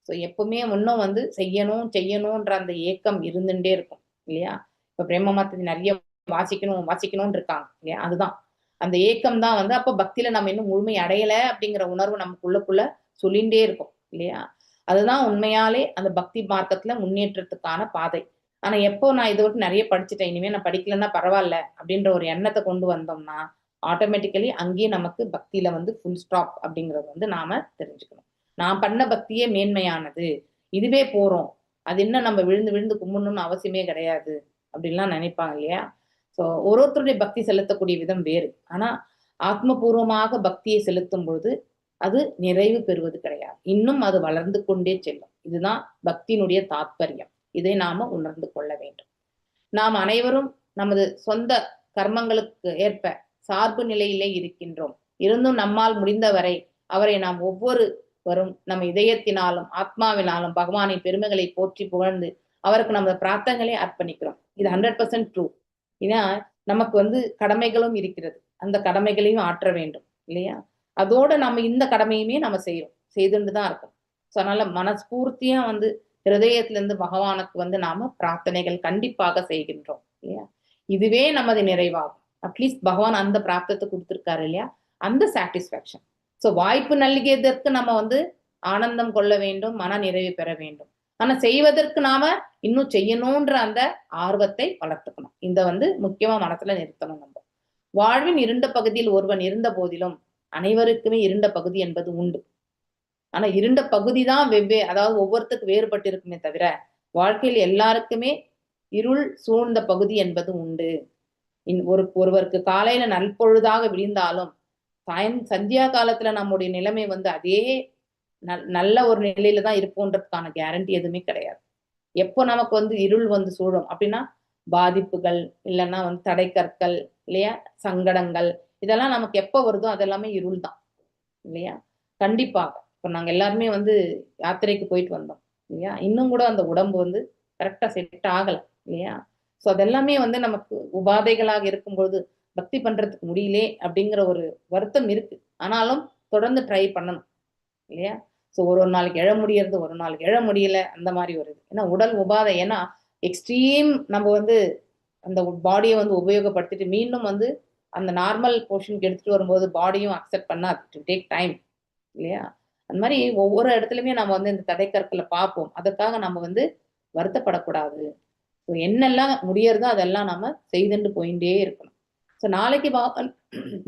ஸோ எப்பவுமே இன்னும் வந்து செய்யணும்ன்ற அந்த ஏக்கம் இருந்துட்டே இருக்கும் இல்லையா. இப்ப பிரேம மாதா நிறைய வாசிக்கணும்னு இருக்காங்க இல்லையா. அதுதான் அந்த ஏக்கம் தான் வந்து அப்ப பக்தியில நம்ம இன்னும் முழுமை அடையல அப்படிங்கிற உணர்வு நமக்குள்ளக்குள்ள சொல்லிண்டே இருக்கும் இல்லையா. அதுதான் உண்மையாலே அந்த பக்தி மார்க்கத்துல முன்னேற்றத்துக்கான பாதை. ஆனா எப்போ நான் இதை விட்டு நிறைய படிச்சுட்டேன், இனிமே நான் படிக்கலன்னா பரவாயில்ல அப்படின்ற ஒரு எண்ணத்தை கொண்டு வந்தோம்னா ஆட்டோமேட்டிக்கலி அங்கேயே நமக்கு பக்தியில வந்து ஃபுல் ஸ்டாப் அப்படிங்கறது வந்து நாம தெரிஞ்சுக்கணும். நான் பண்ண பக்தியே மேன்மையானது, இதுவே போறோம், அது என்ன நம்ம விழுந்து விழுந்து கும்பிடணும்னு அவசியமே கிடையாது அப்படின்லாம் நினைப்பாங்க இல்லையா. ஸோ ஒருத்தருடைய பக்தி செலுத்தக்கூடிய விதம் வேறு. ஆனா ஆத்மபூர்வமாக பக்தியை செலுத்தும் பொழுது அது நிறைவு பெறுவது கிடையாது, இன்னும் அது வளர்ந்து கொண்டே செல்லும். இதுதான் பக்தியினுடைய தாத்பரியம். இதை நாம உணர்ந்து கொள்ள வேண்டும். நாம் அனைவரும் நமது சொந்த கர்மங்களுக்கு ஏற்ப சார்பு நிலையிலே இருக்கின்றோம். இருந்தும் நம்மால் முடிந்தவரை அவரை நாம் ஒவ்வொருவரும் நம்ம இதயத்தினாலும் ஆத்மாவினாலும் பகவானின் பெருமைகளை போற்றி புகழ்ந்து அவருக்கு நமது பிரார்த்தனைகளை அர்ப்பணிக்கிறோம். இது 100% ட்ரூ. ஏன்னா நமக்கு வந்து கடமைகளும் இருக்கிறது, அந்த கடமைகளையும் ஆற்ற வேண்டும் இல்லையா. அதோட நம்ம இந்த கடமையுமே நம்ம செய்துட்டு தான் இருக்கும். ஸோ அதனால மனஸ்பூர்த்தியா வந்து ஹிருதயத்துல இருந்து பகவானுக்கு வந்து நாம பிரார்த்தனைகள் கண்டிப்பாக செய்கின்றோம் இல்லையா. இதுவே நமது நிறைவாகும். அட்லீஸ்ட் பகவான் அந்த பிராப்தத்தை கொடுத்திருக்காரு இல்லையா, அந்த சாட்டிஸ்பாக்சன். ஸோ வாய்ப்பு நல்கியதற்கு நம்ம வந்து ஆனந்தம் கொள்ள வேண்டும், மன நிறைவு பெற வேண்டும். ஆனா செய்வதற்கு நாம இன்னும் செய்யணும்ன்ற அந்த ஆர்வத்தை வளர்த்துக்கணும். இந்த வந்து முக்கியமா மனசுல நிறுத்தணும். நம்ம வாழ்வின் இருண்ட பகுதியில் ஒருவன் இருந்த போதிலும் அனைவருக்குமே இருண்ட பகுதி என்பது உண்டு. ஆனா இருண்ட பகுதி தான் அதாவது ஒவ்வொருத்தருக்கு வேறுபட்டு இருக்குமே தவிர வாழ்க்கையில் எல்லாருக்குமே இருள் சூழ்ந்த பகுதி என்பது உண்டு. ஒருவருக்கு காலையில நல்பொழுதாக விழிந்தாலும் சந்தியா காலத்துல நம்முடைய நிலைமை வந்து அதே நல்ல ஒரு நிலையில தான் இருப்போன்றதுக்கான கேரண்டி எதுவுமே கிடையாது. எப்போ நமக்கு வந்து இருள் வந்து சூழும் அப்படின்னா பாதிப்புகள் இல்லைன்னா வந்து தடைக்கற்கள் இல்லையா, சங்கடங்கள், இதெல்லாம் நமக்கு எப்போ வருதோ அதெல்லாமே இருள் தான் இல்லையா. கண்டிப்பாக இப்போ நாங்க எல்லாருமே வந்து யாத்திரைக்கு போயிட்டு வந்தோம் இல்லையா, இன்னும் கூட அந்த உடம்பு வந்து கரெக்டா செட் ஆகலை இல்லையா. ஸோ அதெல்லாமே வந்து நமக்கு உபாதைகளாக இருக்கும்பொழுது பக்தி பண்றதுக்கு முடியலே அப்படிங்கிற ஒரு வருத்தம் இருக்கு. ஆனாலும் தொடர்ந்து ட்ரை பண்ணணும் இல்லையா. ஸோ ஒரு நாளைக்கு எழ முடியறது, ஒரு நாளைக்கு எழ முடியல, அந்த மாதிரி வருது. ஏன்னா உடல் உபாதை, ஏன்னா எக்ஸ்ட்ரீம் நம்ம வந்து அந்த பாடியை வந்து உபயோகப்படுத்திட்டு மீண்டும் வந்து அந்த நார்மல் போர்ஷனுக்கு எடுத்துட்டு வரும்போது பாடியும் அக்செப்ட் பண்ணா டு டேக் டைம் இல்லையா. அந்த மாதிரி ஒவ்வொரு இடத்துலையுமே நம்ம வந்து இந்த தடைக்கற்களை பார்ப்போம். அதற்காக நம்ம வந்து வருத்தப்படக்கூடாது. ஸோ என்னெல்லாம் முடியறதோ அதெல்லாம் நம்ம செய்துட்டு போயிட்டே இருக்கணும். ஸோ நாளைக்கு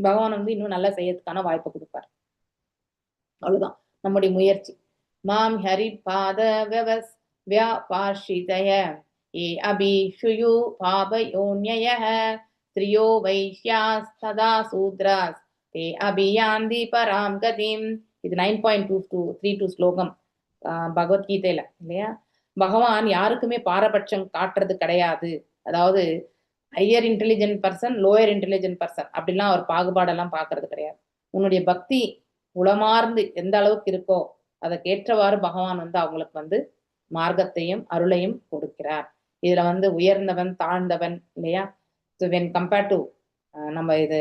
பகவான் வந்து இன்னும் நல்லா செய்யறதுக்கான வாய்ப்பை கொடுப்பார். அவ்வளவுதான் நம்முடைய முயற்சி. மாம் ஹரி பாத வியவஸ் வியாபாஷிதய ஏ அபிஷுயு பாபயோன்யயः ஸ்திரியோ வைஷ்யாஸ் ததா சூத்ராஸ் தே அபியாந்தி பராம் கதிம். இது 9.2232 ஸ்லோகம் பகவத்கீதையில இல்லையா. பகவான் யாருக்குமே பாரபட்சம் காட்டுறது கிடையாது. அதாவது higher intelligent person, lower intelligent person அப்படிலாம் ஒரு பாகுபாடெல்லாம் பார்க்கறது கிடையாது. உன்னுடைய பக்தி உளமார்ந்து எந்த அளவுக்கு இருக்கோ அதற்கேற்றவாறு பகவான் வந்து அவங்களுக்கு வந்து மார்க்கத்தையும் அருளையும் கொடுக்கிறார். இதுல வந்து உயர்ந்தவன் தாழ்ந்தவன் இல்லையா. ஸோ வென் கம்பேர்ட் டு நம்ம இது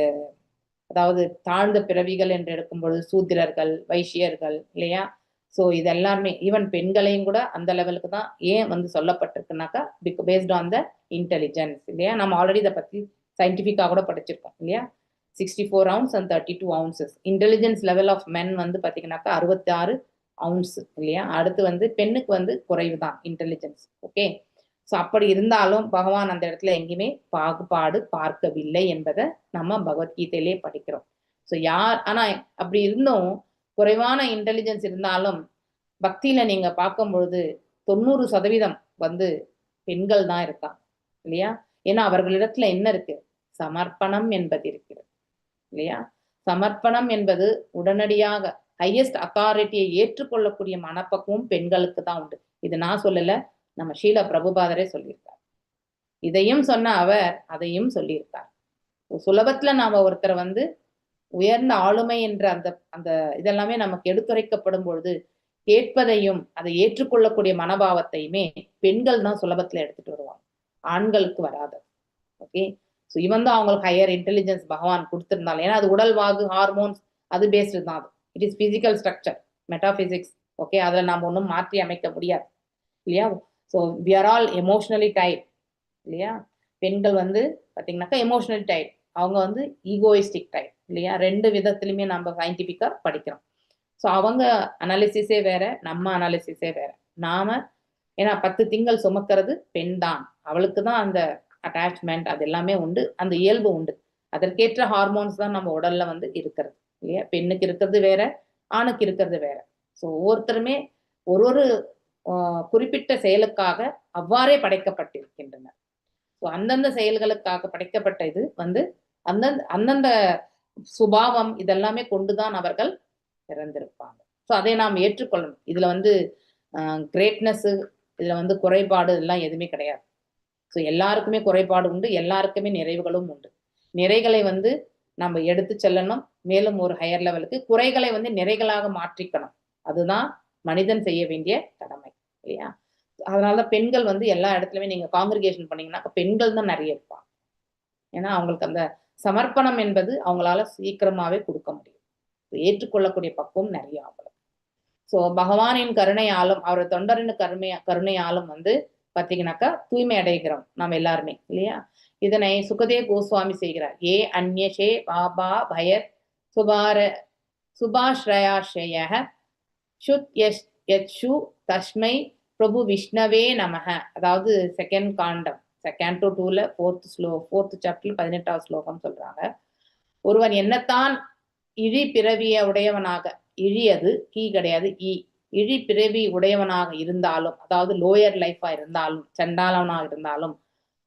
அதாவது தாழ்ந்த பிறவிகள் என்று எடுக்கும் பொழுது சூத்திரர்கள், வைஷ்யர்கள் இல்லையா. ஸோ இது எல்லாருமே ஈவன் பெண்களையும் கூட அந்த லெவலுக்கு தான் ஏன் வந்து சொல்லப்பட்டிருக்குனாக்கா பேஸ்ட் ஆன் த இன்டெலிஜென்ஸ் இல்லையா. நம்ம ஆல்ரெடி இதை பத்தி சயின்டிஃபிக்காக கூட படிச்சிருக்கோம் இல்லையா. 64 ounces and 32 ounces intelligence level of men வந்து பார்த்தீங்கன்னாக்கா 66 ounces இல்லையா. அடுத்து வந்து பெண்ணுக்கு வந்து குறைவு தான் இன்டெலிஜென்ஸ். ஓகே. ஸோ அப்படி இருந்தாலும் பகவான் அந்த இடத்துல எங்கேயுமே பாகுபாடு பார்க்கவில்லை என்பதை நம்ம பகவத்கீதையிலே படிக்கிறோம். ஸோ ஆனா அப்படி இருந்தும் குறைவான இன்டெலிஜென்ஸ் இருந்தாலும் பக்தியில நீங்க பார்க்கும் பொழுது 90% வந்து பெண்கள் தான் இருக்காங்க இல்லையா. ஏன்னா அவர்களிடத்துல என்ன இருக்கு, சமர்ப்பணம் என்பது இருக்கிறது இல்லையா. சமர்ப்பணம் என்பது உடனடியாக ஹையஸ்ட் அத்தாரிட்டியை ஏற்றுக்கொள்ளக்கூடிய மனப்பக்குவம் பெண்களுக்கு தான் உண்டு. இது நான் சொல்லல, நம்ம ஷீல பிரபுபாதரே சொல்லியிருக்கார். இதையும் சொன்ன அவர் அதையும் சொல்லியிருக்கார். சுலபத்துல நாம ஒருத்தரை வந்து உயர்ந்த ஆளுமை என்ற அந்த அந்த இதெல்லாமே நமக்கு எடுத்துரைக்கப்படும் பொழுது கேட்பதையும் அதை ஏற்றுக்கொள்ளக்கூடிய மனோபாவத்தையுமே பெண்கள் தான் சுலபத்துல எடுத்துட்டு வருவாங்க, ஆண்களுக்கு வராது. ஓகே. ஸோ இவன் தான் அவங்களுக்கு ஹையர் இன்டெலிஜென்ஸ் பகவான் கொடுத்திருந்தாலும், ஏன்னா அது உடல் வாகு ஹார்மோன்ஸ் அது பேஸ்டு தான். அது it is physical structure, metaphysics. Okay. அதுல நாம ஒன்றும் மாற்றி அமைக்க முடியாது இல்லையா. So we are all emotionally type இல்லையா. பெண்கள் வந்து பாத்தீங்கன்னாக்கா எமோஷனல் டைப், அவங்க வந்து ஈகோயிஸ்டிக் டைப் இல்லையா? 2 விதத்துலயுமே நம்ம சயின்டிபிக்கா படிக்கிறோம். ஸோ அவங்க அனாலிசிஸே வேற, நம்ம அனாலிசிஸே வேற. நாம ஏன்னா 10 திங்கள் சுமக்கிறது பெண் தான், அவளுக்கு தான் அந்த அட்டாச்மெண்ட் அது எல்லாமே உண்டு, அந்த இயல்பு உண்டு. அதற்கேற்ற ஹார்மோன்ஸ் தான் நம்ம உடல்ல வந்து இருக்கிறது இல்லையா? பெண்ணுக்கு இருக்கிறது வேற, ஆணுக்கு இருக்கிறது வேற. ஸோ ஒவ்வொருத்தருமே ஒரு குறிப்பிட்ட செயலுக்காக அவ்வாறே படைக்கப்பட்டிருக்கின்றனர். ஸோ அந்தந்த செயல்களுக்காக படைக்கப்பட்ட இது வந்து அந்தந்த சுபாவம் இதெல்லாமே கொண்டுதான் அவர்கள் பிறந்திருப்பாங்க. ஸோ அதை நாம் ஏற்றுக்கொள்ளணும். இதுல வந்து கிரேட்னஸ், இதுல வந்து குறைபாடு எல்லாம் எதுவுமே கிடையாது. ஸோ எல்லாருக்குமே குறைபாடு உண்டு, எல்லாருக்குமே நிறைவுகளும் உண்டு. நிறைகளை வந்து நம்ம எடுத்து செல்லணும், மேலும் ஒரு ஹையர் லெவலுக்கு. குறைகளை வந்து நிறைகளாக மாற்றிக்கணும். அதுதான் மனிதன் செய்ய வேண்டிய கடமை இல்லையா? அதனாலதான் பெண்கள் வந்து எல்லா இடத்துலயுமே நீங்க காங்கிரிகேஷன் பண்ணீங்கன்னா பெண்கள் தான் நிறைய இருப்பாங்க. ஏன்னா அவங்களுக்கு அந்த சமர்ப்பணம் என்பது அவங்களால சீக்கிரமாவே கொடுக்க முடியும். ஏற்றுக்கொள்ளக்கூடிய பக்குவம் நிறைய ஆகலாம். ஸோ பகவானின் கருணையாலும் அவர் தொண்டரின் கருணையாலும் வந்து பாத்தீங்கன்னாக்கா தூய்மை அடைகிறோம் நாம் எல்லாருமே இல்லையா? இதனை சுகதேவ் கோஸ்வாமி செய்கிறார். ஏ அந்யஷே பாபா பயர் சுபாஸ்ரயாஷய சுத் யஷு தஸ்மை பிரபு விஷ்ணவே நமக. அதாவது செகண்ட் காண்டம், கேண்டோ 2ல 4th சாப்டர்ல 18வது ஸ்லோகம் சொல்றாங்க. ஒருவன் என்னத்தான் இழி பிறவிய உடையவனாக, இழியது கீ கிடையாது, இழி பிறவி உடையவனாக இருந்தாலும், அதாவது லோயர் லைஃபா இருந்தாலும், சண்டாளவனாக இருந்தாலும்,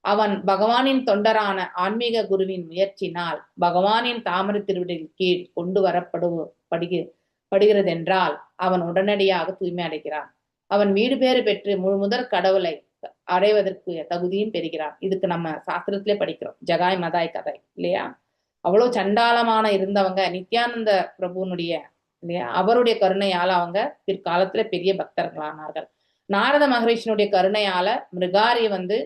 அவன் பகவானின் தொண்டரான ஆன்மீக குருவின் முயற்சினால் பகவானின் தாமரை திருவிடில் கீழ் கொண்டு வரப்படுகிறது என்றால் அவன் உடனடியாக தூய்மை அடைகிறான். அவன் வீடு பேறு பெற்று முழுமுதற் கடவுளை அடைவதற்கு தகுதியும் பெறுகிறான். இதுக்கு நம்ம சாஸ்திரத்திலே படிக்கிறோம், ஜகாய் மதாய் கதை இல்லையா? அவ்வளவு சண்டாளமான இருந்தவங்க நித்யானந்த பிரபுனுடைய இல்லையா அவருடைய கருணையால அவங்க பிற்காலத்துல பெரிய பக்தர்களானார்கள். நாரத மகரிஷினுடைய கருணையால மிருகாரிய வந்து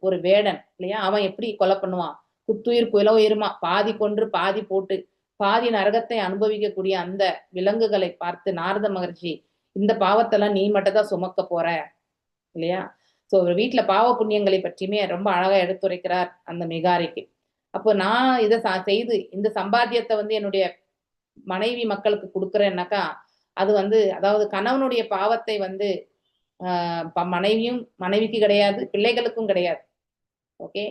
ஒரு வேடன் இல்லையா, அவன் எப்படி கொலை பண்ணுவான், குத்துயிர் குலவுயிருமா, பாதி கொன்று பாதி போட்டு பாதி நரகத்தை அனுபவிக்கக்கூடிய அந்த விலங்குகளை பார்த்து நாரத மகர்ஷி இந்த பாவத்தெல்லாம் நீ மட்டும் தான் சுமக்க போற இல்லையா? சோ ஒரு வீட்டுல பாவ புண்ணியங்களை பற்றியுமே ரொம்ப அழகா எடுத்துரைக்கிறார் அந்த மிகாரிக்கு. அப்போ நான் இதை செய்து இந்த சம்பாத்தியத்தை வந்து என்னுடைய மனைவி மக்களுக்கு கொடுக்குறேன்னாக்கா அது வந்து அதாவது கணவனுடைய பாவத்தை வந்து மனைவிக்கு கிடையாது, பிள்ளைகளுக்கும் கிடையாது. ஓகே,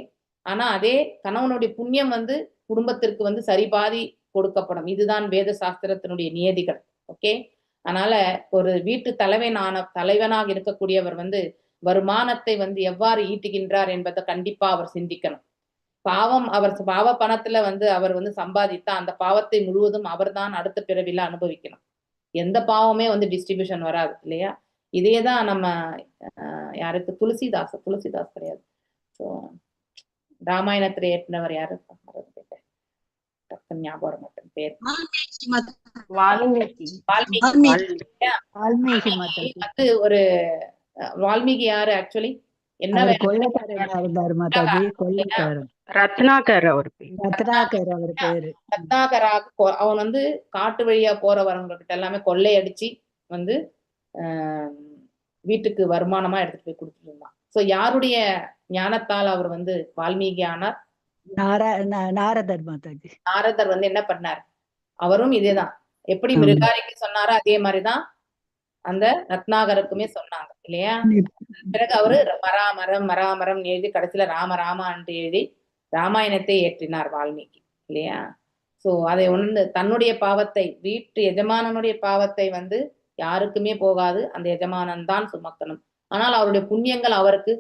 ஆனா அதே கணவனுடைய புண்ணியம் வந்து குடும்பத்திற்கு வந்து சரிபாதி கொடுக்கப்படும். இதுதான் வேத சாஸ்திரத்தினுடைய நியதிகள். ஓகே, அதனால ஒரு வீட்டு தலைவனாக இருக்கக்கூடியவர் வந்து வருமானத்தை வந்து எவ்வாறு ஈட்டுகின்றார் என்பதை கண்டிப்பா அவர் சிந்திக்கணும். அவர் பாவ பணத்துல வந்து அவர் வந்து சம்பாதித்தா அந்த பாவத்தை முழுவதும் அவர் தான் அடுத்த பிறவில அனுபவிக்கணும். எந்த பாவமே வந்து டிஸ்ட்ரிபியூஷன் வராது இல்லையா? இதேதான் நம்ம யாருக்கு துளசிதாஸ் கிடையாது, ஸோ ராமாயணத்துல ஏற்றினவர் யாரு ஞாபகம் மட்டும் பேர் ஒரு வால்மீகி யாரு ஆக்சுவலி என்ன ரத்னாகராக அவன் வந்து காட்டு வழியா போறவங்க கிட்ட எல்லாமே கொள்ளையடிச்சு வந்து வீட்டுக்கு வருமானமா எடுத்துட்டு போய் கொடுத்துட்டு இருந்தான். சோ யாருடைய ஞானத்தால் அவர் வந்து வால்மீகி ஆனார்? நாரதர் மாதாஜி. நாரதர் வந்து என்ன பண்ணார்? அவரும் இதேதான், எப்படி மிருகாரிக்கு சொன்னாரோ அதே மாதிரிதான் அந்த ரத்னாகருக்குமே சொன்னாங்க இல்லையா? பிறகு அவரு மராமரம் எழுதி கடைசியில ராமான்ட்டு எழுதி ராமாயணத்தை ஏற்றினார் வால்மீகி இல்லையா? சோ அதை உணர்ந்து தன்னுடைய பாவத்தை, வீட்டு எஜமானனுடைய பாவத்தை வந்து யாருக்குமே போகாது, அந்த எஜமானன் தான் சுமக்கணும். ஆனால் அவருடைய புண்ணியங்கள் அவருக்கு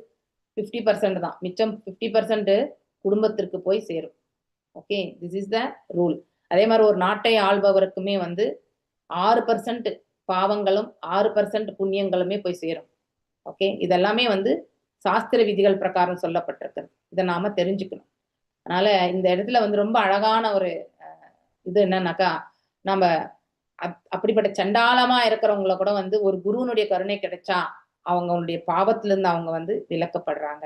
50% தான், மிச்சம் 50% குடும்பத்திற்கு போய் சேரும். Okay, this is the rule. அதே மாதிரி ஒரு நாட்டை ஆள்பவருக்குமே வந்து 6% பாவங்களும் 6% புண்ணியங்களுமே போய் சேரும். ஓகே, இதெல்லாமே வந்து சாஸ்திர விதிகள் பிரகாரம் சொல்லப்பட்டிருக்கிறது. இதை நாம தெரிஞ்சுக்கணும். அதனால இந்த இடத்துல வந்து ரொம்ப அழகான ஒரு இது என்னன்னாக்கா, நம்ம அப்படிப்பட்ட சண்டாளமா இருக்கிறவங்கள கூட வந்து ஒரு குருவனுடைய கருணை கிடைச்சா அவங்களுடைய பாவத்திலிருந்து அவங்க வந்து விலக்கப்படுறாங்க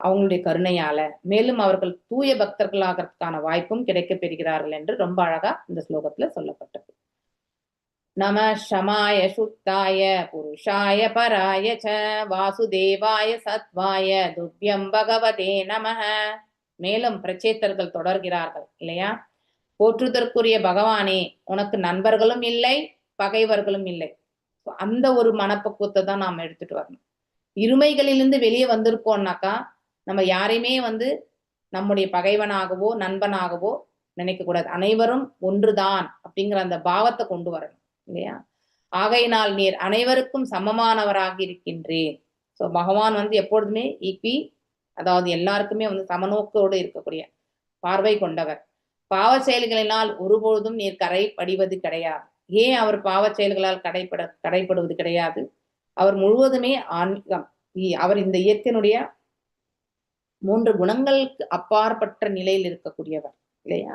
அவங்களுடைய கருணையால. மேலும் அவர்கள் தூய பக்தர்களாகிறதுக்கான வாய்ப்பும் கிடைக்க பெறுகிறார்கள் என்று ரொம்ப அழகா இந்த ஸ்லோகத்துல சொல்லப்பட்டது. நம ஷமாய சுத்தாய புருஷாய பராய ச வாசுதேவாய சத்வாய துவ்யம் பகவதே நமஹ. மேலும் பிரச்சேத்தர்கள் தொடர்கிறார்கள் இல்லையா? போற்றுதற்குரிய பகவானே, உனக்கு நண்பர்களும் இல்லை பகைவர்களும் இல்லை. அந்த ஒரு மனப்பக்குவத்தை தான் நாம் எடுத்துட்டு வரணும். இருமைகளிலிருந்து வெளியே வந்திருக்கோம்னாக்கா நம்ம யாரையுமே நம்முடைய பகைவனாகவோ நண்பனாகவோ நினைக்க கூடாது. அனைவரும் ஒன்றுதான் அப்படிங்கிற அந்த பாவத்தை கொண்டு வரணும் இல்லையா? ஆகையினால் நீர் அனைவருக்கும் சமமானவராக இருக்கின்றேன். ஸோ பகவான் எப்பொழுதுமே ஈக்வி, அதாவது எல்லாருக்குமே சமநோக்கோடு இருக்கக்கூடிய பார்வை கொண்டவர். பாவ செயல்களினால் ஒருபொழுதும் நீர் கரைபடிவது கிடையாது. ஏன் அவர் பாவ செயல்களால் கடைப்படுவது கிடையாது? அவர் முழுவதுமே ஆன்மீகம். அவர் இந்த இயற்கையினுடைய 3 குணங்களுக்கு அப்பாற்பட்ட நிலையில் இருக்கக்கூடியவர் இல்லையா?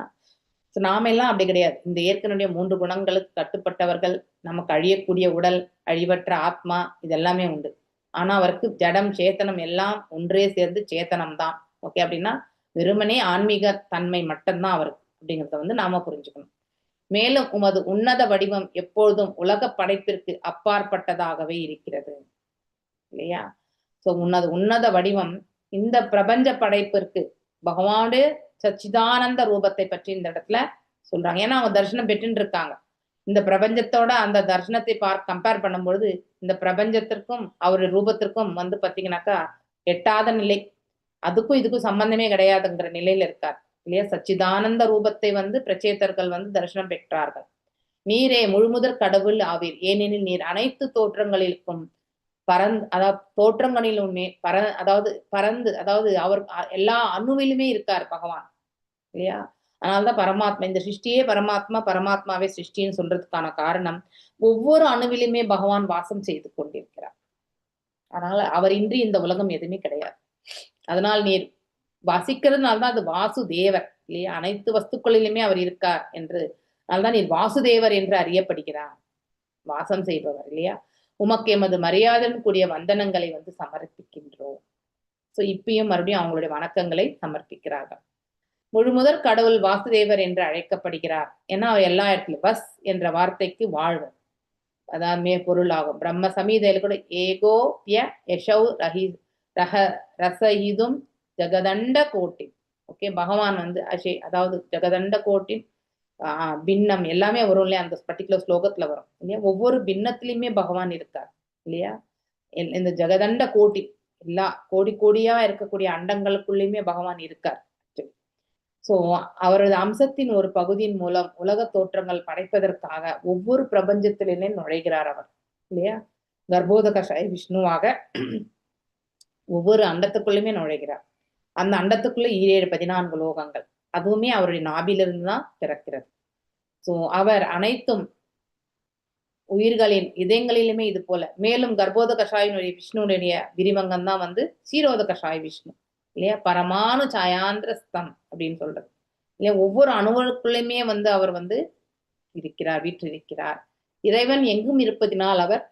நாம எல்லாம் அப்படி கிடையாது. இந்த இயற்கையினுடைய 3 குணங்களுக்கு கட்டுப்பட்டவர்கள். நமக்கு அழியக்கூடிய உடல், அழிவற்ற ஆத்மா, இதெல்லாமே உண்டு. ஆனா அவருக்கு ஜடம் சேத்தனம் எல்லாம் ஒன்றே சேர்ந்து சேத்தனம் தான். ஓகே, அப்படின்னா வெறுமனே ஆன்மீக தன்மை மட்டும்தான் அவருக்கு அப்படிங்கிறத நாம புரிஞ்சுக்கணும். மேலும் உமது உன்னத வடிவம் எப்பொழுதும் உலக படைப்பிற்கு அப்பாற்பட்டதாகவே இருக்கிறது இல்லையா? சோ உன்னத வடிவம் இந்த பிரபஞ்ச படைப்பிற்கு பகவானுடைய சச்சிதானந்த ரூபத்தை பற்றி இந்த இடத்துல சொல்றாங்க. ஏன்னா அவங்க தரிசனம் பெற்றுன்னு இருக்காங்க. இந்த பிரபஞ்சத்தோட அந்த தரிசனத்தை கம்பேர் பண்ணும்பொழுது இந்த பிரபஞ்சத்திற்கும் அவருடைய ரூபத்திற்கும் பாத்தீங்கன்னாக்கா எட்டாத நிலை, அதுக்கும் இதுக்கும் சம்பந்தமே கிடையாதுங்கிற நிலையில இருக்கார் இல்லையா? சச்சிதானந்த ரூபத்தை பிரச்சேதர்கள் தரிசனம் பெற்றார்கள். நீரே முழுமுதற் கடவுள் ஆவீர், ஏனெனில் நீர் அனைத்து தோற்றங்களிலும் அதாவது தோற்றங்களிலுமே அதாவது அவர் எல்லா அணுவிலுமே இருக்கார் பகவான் இல்லையா? அதனால்தான் பரமாத்மா, இந்த சிருஷ்டியே பரமாத்மாவே சிருஷ்டின்னு சொல்றதுக்கான காரணம் ஒவ்வொரு அணுவிலுமே பகவான் வாசம் செய்து கொண்டிருக்கிறார். அதனால அவர் இன்றி இந்த உலகம் எதுவுமே கிடையாது. அதனால் நீர் வசிக்கிறதுனால்தான் அது வாசுதேவர் இல்லையா? அனைத்து வஸ்துக்களிலுமே அவர் இருக்கார் என்று, அதனால்தான் நீர் வாசுதேவர் என்று அறியப்படுகிறார், வாசம் செய்பவர் இல்லையா? உமக்கு எமது மரியாதையுடன் கூடிய வந்தனங்களை சமர்ப்பிக்கின்றோம். சோ இப்பயும் மறுபடியும் அவங்களுடைய வணக்கங்களை சமர்ப்பிக்கிறார்கள். முழுமுதற் கடவுள் வாசுதேவர் என்று அழைக்கப்படுகிறார். ஏன்னா அவர் எல்லா இடத்துலயும் வஸ் என்ற வார்த்தைக்கு வாழ்வர், அதான் பொருள் ஆகும். பிரம்ம சமீதையில கூட ஏகோப்ய யசௌ ரசஹிதும் ஜெகதண்ட கோட்டி. ஓகே, பகவான் அதாவது ஜெகதண்ட கோட்டி பின்னம் எல்லாமே வரும் இல்லையா? அந்த பர்டிகுலர் ஸ்லோகத்துல வரும் இல்லையா? ஒவ்வொரு பின்னத்திலயுமே பகவான் இருக்கார் இல்லையா? இந்த ஜெகதண்ட கோட்டி, எல்லா கோடி கோடியா இருக்கக்கூடிய அண்டங்களுக்குள்ளயுமே பகவான் இருக்கார். சோ அவரது அம்சத்தின் ஒரு பகுதியின் மூலம் உலக தோற்றங்கள் படைப்பதற்காக ஒவ்வொரு பிரபஞ்சத்திலே நுழைகிறார் அவர் இல்லையா? கர்ப்போதகஷாய விஷ்ணுவாக ஒவ்வொரு அண்டத்துக்குள்ளுமே நுழைகிறார். அந்த அண்டத்துக்குள்ள 14 லோகங்கள், அதுவுமே அவருடைய நாபிலிருந்து தான் பிறக்கிறது. சோ அவர் அனைத்தும் உயிர்களின் இதயங்களிலுமே இது போல. மேலும் கர்ப்போத கஷாயினுடைய விஷ்ணுடைய விரிவங்கம் தான் சீரோத கஷாய விஷ்ணு இல்லையா? பரமானு சாயாந்திரஸ்தம் அப்படின்னு சொல்றது இல்லையா? ஒவ்வொரு அணுவுக்குள்ளுமே அவர் இருக்கிறார், வீற்றிருக்கிறார். இறைவன் எங்கும் இருப்பதினால் அவர்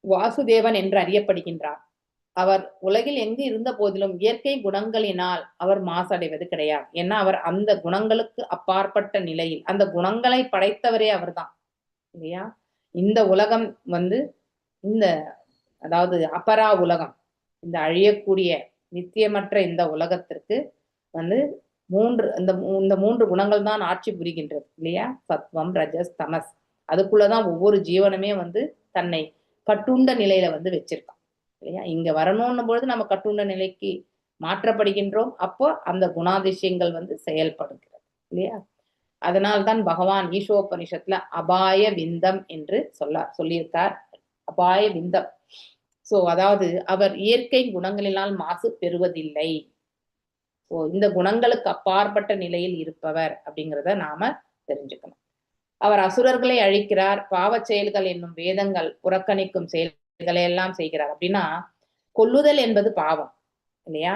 வாசுதேவன் என்று அறியப்படுகின்றார். அவர் உலகில் எங்கு இருந்த போதிலும் இயற்கை குணங்களினால் அவர் மாசடைவது கிடையாது. ஏன்னா அவர் அந்த குணங்களுக்கு அப்பாற்பட்ட நிலையில், அந்த குணங்களை படைத்தவரே அவர் தான் இல்லையா? இந்த உலகம் இந்த அதாவது அபரா உலகம், இந்த அழியக்கூடிய நித்தியமற்ற இந்த உலகத்திற்கு இந்த 3 குணங்கள் தான் ஆட்சி புரிகின்றது இல்லையா? சத்வம், ரஜஸ், தமஸ். அதுக்குள்ளதான் ஒவ்வொரு ஜீவனுமே தன்னை கட்டுண்ட நிலையில வச்சிருக்கான் இல்லையா? இங்க வரணும்னு பொழுது நம்ம கட்டுண்ட நிலைக்கு மாற்றப்படுகின்றோம். அப்போ அந்த குணாதிசயங்கள் செயல்படுகிறது இல்லையா? அதனால்தான் பகவான் ஈஷோபனிஷத்துல அபாய விந்தம் என்று சொல்லியிருக்கார். அபாய விந்தம். சோ அதாவது அவர் இயற்கை குணங்களினால் மாசு பெறுவதில்லை. சோ இந்த குணங்களுக்கு அப்பாற்பட்ட நிலையில் இருப்பவர் அப்படிங்கிறத நாம தெரிஞ்சுக்கணும். அவர் அசுரர்களை அழிக்கிறார். பாவ செயல்கள் என்னும் வேதங்கள் புறக்கணிக்கும் செயல்களை எல்லாம் செய்கிறார். அப்படின்னா கொல்லுதல் என்பது பாவம் இல்லையா?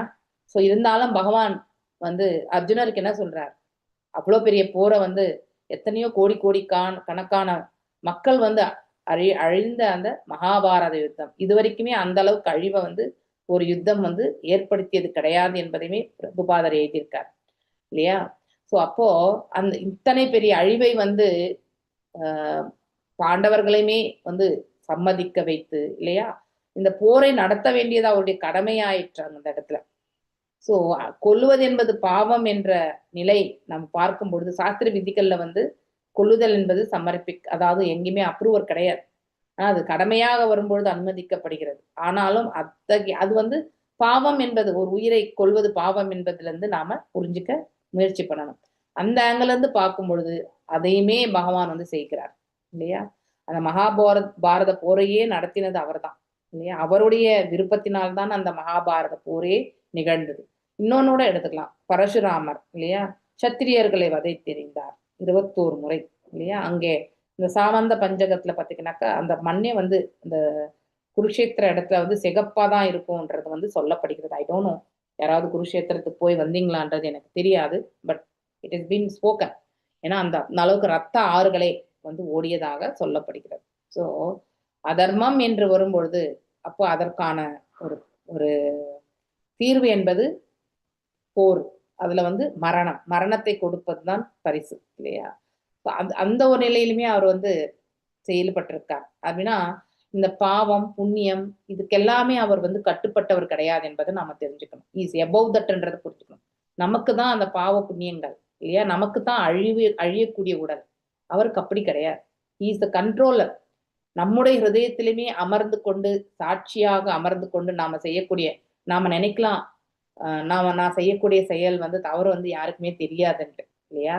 சோ இருந்தாலும் பகவான் அர்ஜுனருக்கு என்ன சொல்றார்? அவ்வளவு பெரிய போரை எத்தனையோ கோடி கணக்கான மக்கள் அழிந்த அந்த மகாபாரத யுத்தம், இது வரைக்குமே அந்த அளவுக்கு அழிவை ஒரு யுத்தம் ஏற்படுத்தியது கிடையாது என்பதையுமே பிரபுபாதர் எழுதியிருக்கார் இல்லையா? சோ அப்போ அந்த இத்தனை பெரிய அழிவை பாண்டவர்களையுமே வந்து சம்மதிக்க வைத்து இல்லையா இந்த போரை நடத்த வேண்டியது அவருடைய கடமையாயிற்று அந்த இடத்துல. ஸோ கொல்லுவது என்பது பாவம் என்ற நிலை நம்ம பார்க்கும் பொழுது சாஸ்திர விதிகள்ல வந்து கொல்லுதல் என்பது அதாவது எங்கேயுமே அப்ரூவர் கிடையாது. ஆனா அது கடமையாக வரும்பொழுது அனுமதிக்கப்படுகிறது. ஆனாலும் அது வந்து பாவம் என்பது ஒரு உயிரை கொல்வது பாவம் என்பதுல இருந்து நாம புரிஞ்சுக்க முயற்சி பண்ணணும். அந்த ஆங்கிள் இருந்து பார்க்கும் பொழுது அதையுமே பகவான் வந்து செய்கிறார் இல்லையா. அந்த மகாபாரத போரையே நடத்தினது அவர்தான் இல்லையா. அவருடைய விருப்பத்தினால்தான் அந்த மகாபாரத போரே நிகழ்ந்தது. இன்னொன்னோட எடுத்துக்கலாம், பரசுராமர் இல்லையா சத்திரியர்களை வதைத்தெறிந்தார் 21 முறை இல்லையா. அங்கே இந்த சாமந்த பஞ்சகத்துல பாத்தீங்கன்னாக்கா அந்த மண்ணே வந்து இந்த குருஷேத்திர இடத்துல வந்து சிகப்பாதான் இருக்கும்ன்றது வந்து சொல்லப்படுகிறது. ஐ டோன்ட் நோ யாராவது குருஷேத்திரத்துக்கு போய் வந்தீங்களான்றது எனக்கு தெரியாது. But it is been spoken. ஏன்னா அந்த அளவுக்கு ரத்த ஆறுகளே வந்து ஓடியதாக சொல்லப்படுகிறது. ஸோ அதர்மம் என்று வரும்பொழுது அப்போ அதற்கான ஒரு ஒரு தீர்வு என்பது போர். அதுல வந்து மரணத்தை கொடுப்பதுதான் பரிசு இல்லையா. அந்த ஒரு நிலையிலுமே அவர் வந்து செயல்பட்டிருக்கார். அப்படின்னா இந்த பாவம் புண்ணியம் இதுக்கெல்லாமே அவர் வந்து கட்டுப்பட்டவர் கிடையாது என்பதை நாம தெரிஞ்சுக்கணும். இஸ் எபவ் தட்ன்றதை புரிஞ்சுக்கணும். நமக்கு தான் அந்த பாவ புண்ணியங்கள் இல்லையா, நமக்கு தான் அழியக்கூடிய உடல். அவருக்கு அப்படி கிடையாது. Is the controller. நம்முடைய ஹிருதயத்திலுமே அமர்ந்து கொண்டு சாட்சியாக அமர்ந்து கொண்டு நாம நினைக்கலாம் நான் செய்யக்கூடிய செயல் வந்து தவறு வந்து யாருக்குமே தெரியாதுன்ட்டு இல்லையா.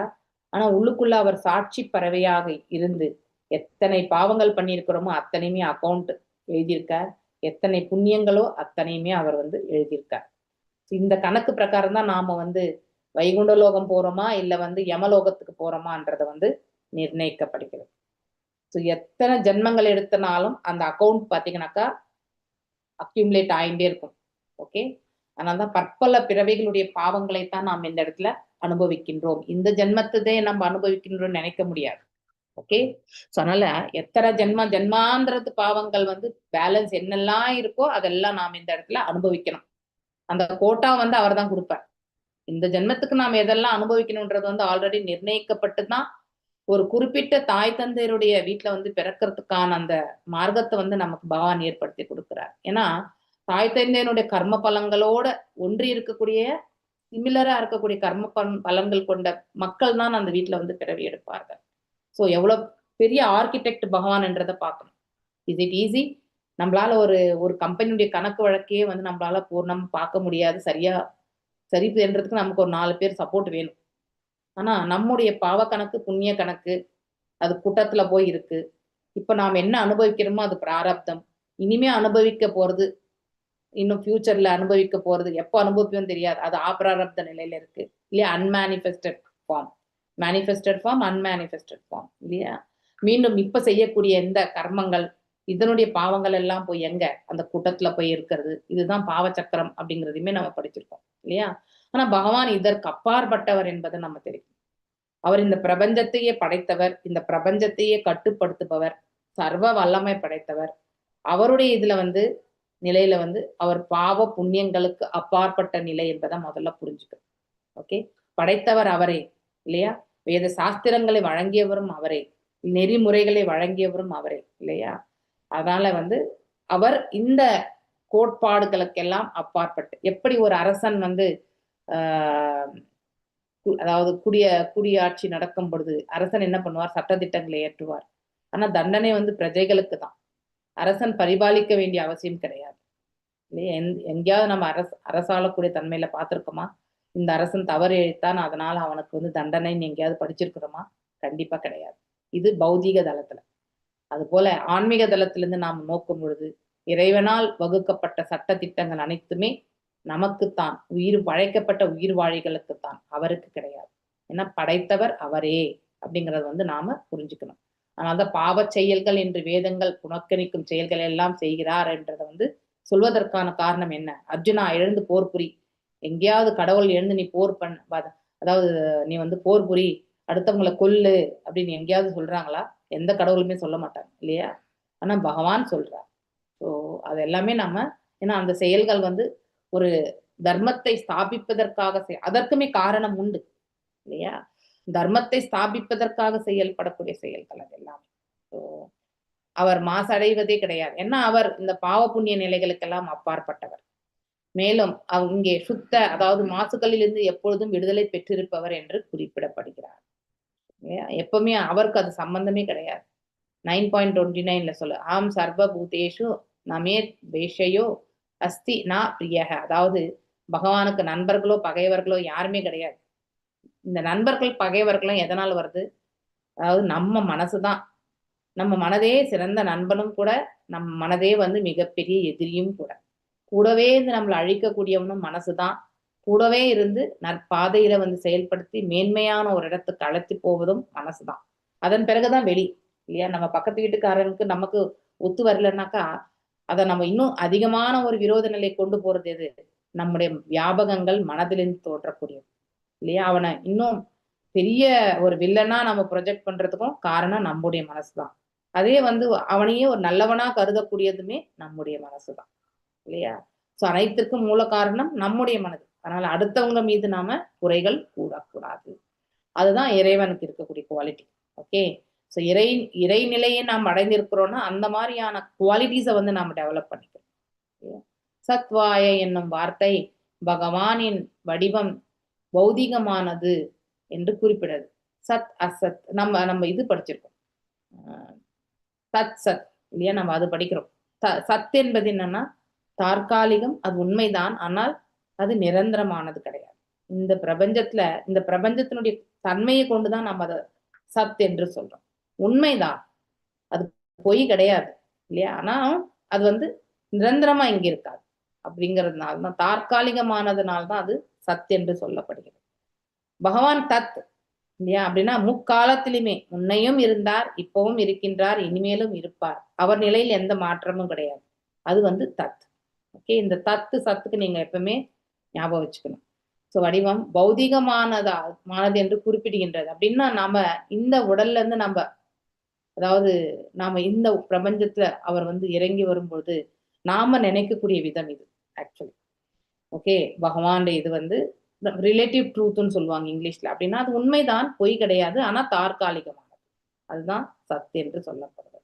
ஆனா உள்ளுக்குள்ள அவர் சாட்சி பறவையாக இருந்து எத்தனை பாவங்கள் பண்ணியிருக்கிறோமோ அத்தனையுமே அக்கௌண்ட் எழுதியிருக்கார். எத்தனை புண்ணியங்களோ அத்தனையுமே அவர் வந்து எழுதியிருக்கார். இந்த கணக்கு பிரகாரம் தான் நாம வந்து வைகுண்டலோகம் போறோமா இல்ல வந்து யமலோகத்துக்கு போறோமான்றத வந்து நிர்ணயிக்கப்படுகிறது. ஸோ எத்தனை ஜென்மங்கள் எடுத்தனாலும் அந்த அக்கௌண்ட் பார்த்தீங்கன்னாக்கா அக்யூமுலேட் ஆகிட்டே இருக்கும். ஓகே, அதனால்தான் பற்பல பிறவைகளுடைய பாவங்களைத்தான் நாம் இந்த இடத்துல அனுபவிக்கின்றோம். இந்த ஜென்மத்ததே நம்ம அனுபவிக்கின்றோம்னு நினைக்க முடியாது. ஓகே, ஸோ அதனால எத்தனை ஜென்மாந்திரத்து பாவங்கள் வந்து பேலன்ஸ் என்னெல்லாம் இருக்கோ அதெல்லாம் நாம் இந்த இடத்துல அனுபவிக்கணும். அந்த கோட்டா வந்து அவர் தான் கொடுப்பார். இந்த ஜென்மத்துக்கு நாம் எதெல்லாம் அனுபவிக்கணும்ன்றது வந்து ஆல்ரெடி நிர்ணயிக்கப்பட்டு தான் ஒரு குறிப்பிட்ட தாய் தந்தையருடைய வீட்டுல வந்து பிறக்கிறதுக்கான அந்த மார்க்கத்தை வந்து நமக்கு பகவான் ஏற்படுத்தி கொடுக்கிறார். ஏன்னா தாய் தந்தையனுடைய கர்ம பலங்களோட ஒன்றி இருக்கக்கூடிய சிமிலரா இருக்கக்கூடிய கர்ம பலன்கள் கொண்ட மக்கள் தான் அந்த வீட்டுல வந்து பிறவி எடுப்பார்கள். ஸோ எவ்வளவு பெரிய ஆர்கிடெக்ட் பகவான் என்றதை பார்க்கணும். Is it easy? நம்மளால ஒரு கம்பெனியுடைய கணக்கு வழக்கையே வந்து நம்மளால பூர்ணம் பார்க்க முடியாது. சரி என்றதுக்கு நமக்கு ஒரு 4 பேர் சப்போர்ட் வேணும். ஆனா நம்முடைய பாவ கணக்கு புண்ணிய கணக்கு அது கூட்டத்துல போய் இருக்கு. இப்ப நாம் என்ன அனுபவிக்கிறோமோ அது பிராரப்தம். இனிமே அனுபவிக்க போறது, இன்னும் ஃபியூச்சர்ல அனுபவிக்க போறது, எப்போ அனுபவிப்போம் தெரியாது. அது ஆப்ராரப்த நிலையில இருக்கு இல்லையா. Unmanifested form, manifested form, unmanifested form இல்லையா. மீண்டும் இப்ப செய்யக்கூடிய எந்த கர்மங்கள் இதனுடைய பாவங்கள் எல்லாம் போய் எங்க அந்த கூட்டத்துல போய் இருக்கிறது. இதுதான் பாவ சக்கரம் அப்படிங்கிறதையுமே நம்ம படிச்சிருக்கோம் இல்லையா. ஆனா பகவான் இதற்கு அப்பாற்பட்டவர் என்பதை நம்ம தெரியும். அவர் இந்த பிரபஞ்சத்தையே படைத்தவர், இந்த பிரபஞ்சத்தையே கட்டுப்படுத்துபவர், சர்வ வல்லமை படைத்தவர். அவருடைய இதுல வந்து நிலையில வந்து அவர் பாவ புண்ணியங்களுக்கு அப்பாற்பட்ட நிலை என்பதை முதல்ல புரிஞ்சுக்கணும். ஓகே, படைத்தவர் அவரே இல்லையா. வேத சாஸ்திரங்களை வழங்கியவரும் அவரே, நெறிமுறைகளை வழங்கியவரும் அவரே இல்லையா. அதனால வந்து அவர் இந்த கோட்பாடுகளுக்கெல்லாம் அப்பாற்பட்டு எப்படி ஒரு அரசன் வந்து அதாவது குடியாட்சி நடக்கும் பொழுது அரசன் என்ன பண்ணுவார், சட்டதிட்டங்களை ஏற்றுவார். ஆனா தண்டனை வந்து பிரஜைகளுக்கு தான். அரசன் பரிபாலிக்க வேண்டிய அவசியம் கிடையாது இல்லையா. எங்கேயாவது நம்ம அரசாளக்கூடிய தன்மையில பார்த்திருக்கோமா? இந்த அரசன் தவறு இழைத்தான் அதனால அவனுக்கு வந்து தண்டனைன்னு எங்கேயாவது படிச்சிருக்கிறோமா? கண்டிப்பா கிடையாது. இது பௌதீக தளத்துல. அது போல ஆன்மீக தளத்திலிருந்து நாம் நோக்கும் பொழுது இறைவனால் வகுக்கப்பட்ட சட்ட திட்டங்கள் அனைத்துமே நமக்குத்தான், படைக்கப்பட்ட உயிர் வாழிகளுக்குத்தான், அவருக்கு கிடையாது. ஏன்னா படைத்தவர் அவரே அப்படிங்கறத வந்து நாம புரிஞ்சுக்கணும். அதனால்தான் பாவ செயல்கள் என்று வேதங்கள் புனக்கணிக்கும் செயல்கள் எல்லாம் செய்கிறார் என்றதை வந்து சொல்வதற்கான காரணம் என்ன? அர்ஜுனா எழுந்து போர் புரி, எங்கேயாவது கடவுள் எழுந்து நீ போர் அதாவது நீ வந்து போர் புரி, அடுத்தவங்களை கொல்லு அப்படின்னு எங்கேயாவது சொல்றாங்களா? எந்த கடவுளுமே சொல்ல மாட்டாங்க இல்லையா. ஆனா பகவான் சொல்றார். ஸோ அது எல்லாமே நம்ம, ஏன்னா அந்த செயல்கள் வந்து ஒரு தர்மத்தை ஸ்தாபிப்பதற்காக அதற்குமே காரணம் உண்டு இல்லையா. தர்மத்தை ஸ்தாபிப்பதற்காக செயல்படக்கூடிய செயல்கள் அதெல்லாம். அவர் மாசடைவதே கிடையாது. ஏன்னா அவர் இந்த பாவ புண்ணிய நிலைகளுக்கெல்லாம் அப்பாற்பட்டவர். மேலும் இங்கே சுத்த, அதாவது மாசுகளிலிருந்து எப்பொழுதும் விடுதலை பெற்றிருப்பவர் என்று குறிப்பிடப்படுகிறார். எப்பவுமே அவருக்கு அது சம்பந்தமே கிடையாது. 9.29 சொல்ல ஆம் சர்வ பூதேஷு நமே வேஷையோ அஸ்தி நா பிரியக. அதாவது பகவானுக்கு நண்பர்களோ பகைவர்களோ யாருமே கிடையாது. இந்த நண்பர்கள் பகைவர்களும் எதனால் வருது? அதாவது நம்ம மனசுதான். நம்ம மனதே சிறந்த நண்பனும் கூட, நம்ம மனதே மிகப்பெரிய எதிரியும் கூட. கூடவே இருந்து நம்மளை அழிக்கக்கூடியவனும் மனசுதான். கூடவே இருந்து நற்பாதையில செயல்படுத்தி மேன்மையான ஒரு இடத்துக்கு அழைத்து போவதும் மனசுதான். அதன் பிறகுதான் வெளி இல்லையா? நம்ம பக்கத்து வீட்டுக்காரனுக்கு நமக்கு ஒத்து வரலன்னாக்கா அதை நம்ம இன்னும் அதிகமான ஒரு விரோத நிலை கொண்டு போறது எது? நம்முடைய வியாபகங்கள் மனதிலிருந்து தோற்றக்கூடியது இல்லையா? அவனை இன்னும் பெரிய ஒரு வில்லனா நம்ம ப்ரொஜெக்ட் பண்றதுக்கும் காரணம் நம்முடைய மனசுதான். அதே அவனையே ஒரு நல்லவனா கருதக்கூடியதுமே நம்முடைய மனசுதான் இல்லையா? சோ அனைத்திற்கும் மூல காரணம் நம்முடைய மனது. அதனால அடுத்தவங்க மீது நாம குறைகள் கூடக்கூடாது. அதுதான் இறைவனுக்கு இருக்கக்கூடிய குவாலிட்டி. ஓகே, ஸோ இறைநிலையை நாம் அடைந்திருக்கிறோம்னா அந்த மாதிரியான குவாலிட்டிஸை நாம டெவலப் பண்ணிக்கிறோம். சத்வாய என்னும் வார்த்தை பகவானின் வடிவம் பௌதிகமானது என்று குறிப்பிடுது. சத் அசத் நம்ம இது படிச்சிருக்கோம், சத் சத் இல்லையா? நம்ம அது படிக்கிறோம். சத் என்பது என்னன்னா தற்காலிகம், அது உண்மைதான், ஆனால் அது நிரந்தரமானது கிடையாது. இந்த பிரபஞ்சத்தினுடைய தன்மையை கொண்டுதான் நம்ம அதை சத் என்று சொல்றோம். உண்மைதான், அது பொய் கிடையாது இல்லையா? ஆனா அது நிரந்தரமா இங்க இருக்காது. அப்படிங்கிறதுனால்தான், தற்காலிகமானதுனால்தான் அது சத் என்று சொல்லப்படுகிறது. பகவான் தத் இல்லையா? அப்படின்னா முக்காலத்திலுமே முன்னையும் இருந்தார், இப்பவும் இருக்கின்றார், இனிமேலும் இருப்பார். அவர் நிலையில் எந்த மாற்றமும் கிடையாது. அது தத். ஓகே, இந்த தத்து சத்துக்கு நீங்க எப்பவுமே ஞாபகம் வச்சுக்கணும். ஸோ வடிவம் பௌதிகமானது என்று குறிப்பிடுகின்றது. அப்படின்னா நாம இந்த உடல்ல இருந்து அதாவது நாம இந்த பிரபஞ்சத்துல அவர் இறங்கி வரும்போது நாம நினைக்கக்கூடிய விதம் இது ஆக்சுவலி. ஓகே, பகவானுடைய இது ரிலேட்டிவ் ட்ரூத்னு சொல்லுவாங்க இங்கிலீஷ்ல. அப்படின்னா அது உண்மைதான், பொய் கிடையாது, ஆனா தற்காலிகமானது. அதுதான் சத் என்று சொல்லப்படுறது.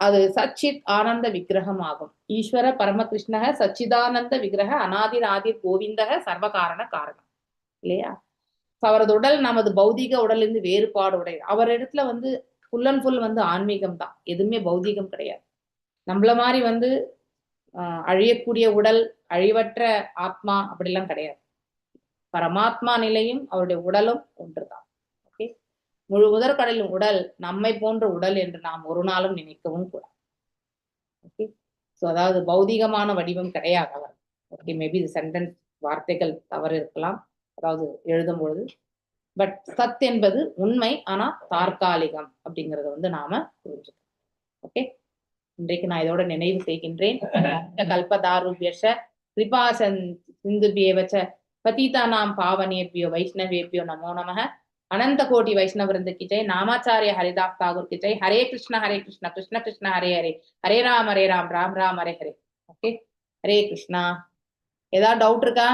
அது சச்சித் ஆனந்த விக்கிரகம் ஆகும். ஈஸ்வர பரமகிருஷ்ணக சச்சிதானந்த விக்கிரக அநாதிர் ஆதிர் கோவிந்தக சர்வகாரண காரணம் இல்லையா? அவரது உடல் நமது பௌதிக உடலிருந்து வேறுபாடு உடைய. அவர் இடத்துல ஃபுல் அண்ட் ஃபுல் ஆன்மீகம் தான், எதுவுமே பௌதிகம் கிடையாது. நம்மள மாதிரி அழியக்கூடிய உடல், அழிவற்ற ஆத்மா அப்படிலாம் கிடையாது. பரமாத்மா நிலையும் அவருடைய உடலும் ஒன்றுதான். ஓகே, முழு முதற்கடலின் உடல் நம்மை போன்ற உடல் என்று நாம் ஒரு நாளும் நினைக்கவும் கூடாது. ஓகே, ஸோ அதாவது பௌதிகமான வடிவம் கிடையாது அவர். ஓகே, மேபி இது சென்டென்ஸ் வார்த்தைகள் தவறு இருக்கலாம், அதாவது எழுதும் பொழுது. பட் சத் என்பது உண்மை, ஆனா தற்காலிகம் அப்படிங்கறத நாம புரிஞ்சுக்கணும். ஓகே, இன்றைக்கு நான் இதோட நினைவு செய்கின்றேன். கல்பதாருபியஷ கிருபா சிந்துபியவச்ச பதீதானாம் பாவனேபியோ வைஷ்ணவேபியோ நமோ நமः. अनंत कोटि वैष्णव वृंद की जय. नामाचार्य हरिदास ठाकुर की जय. हरे कृष्ण कृष्ण कृष्ण हरे हरे, हरे राम राम राम हरे हरे. ओके, हरे कृष्णा. ஏதாவது டவுட் இருக்கா?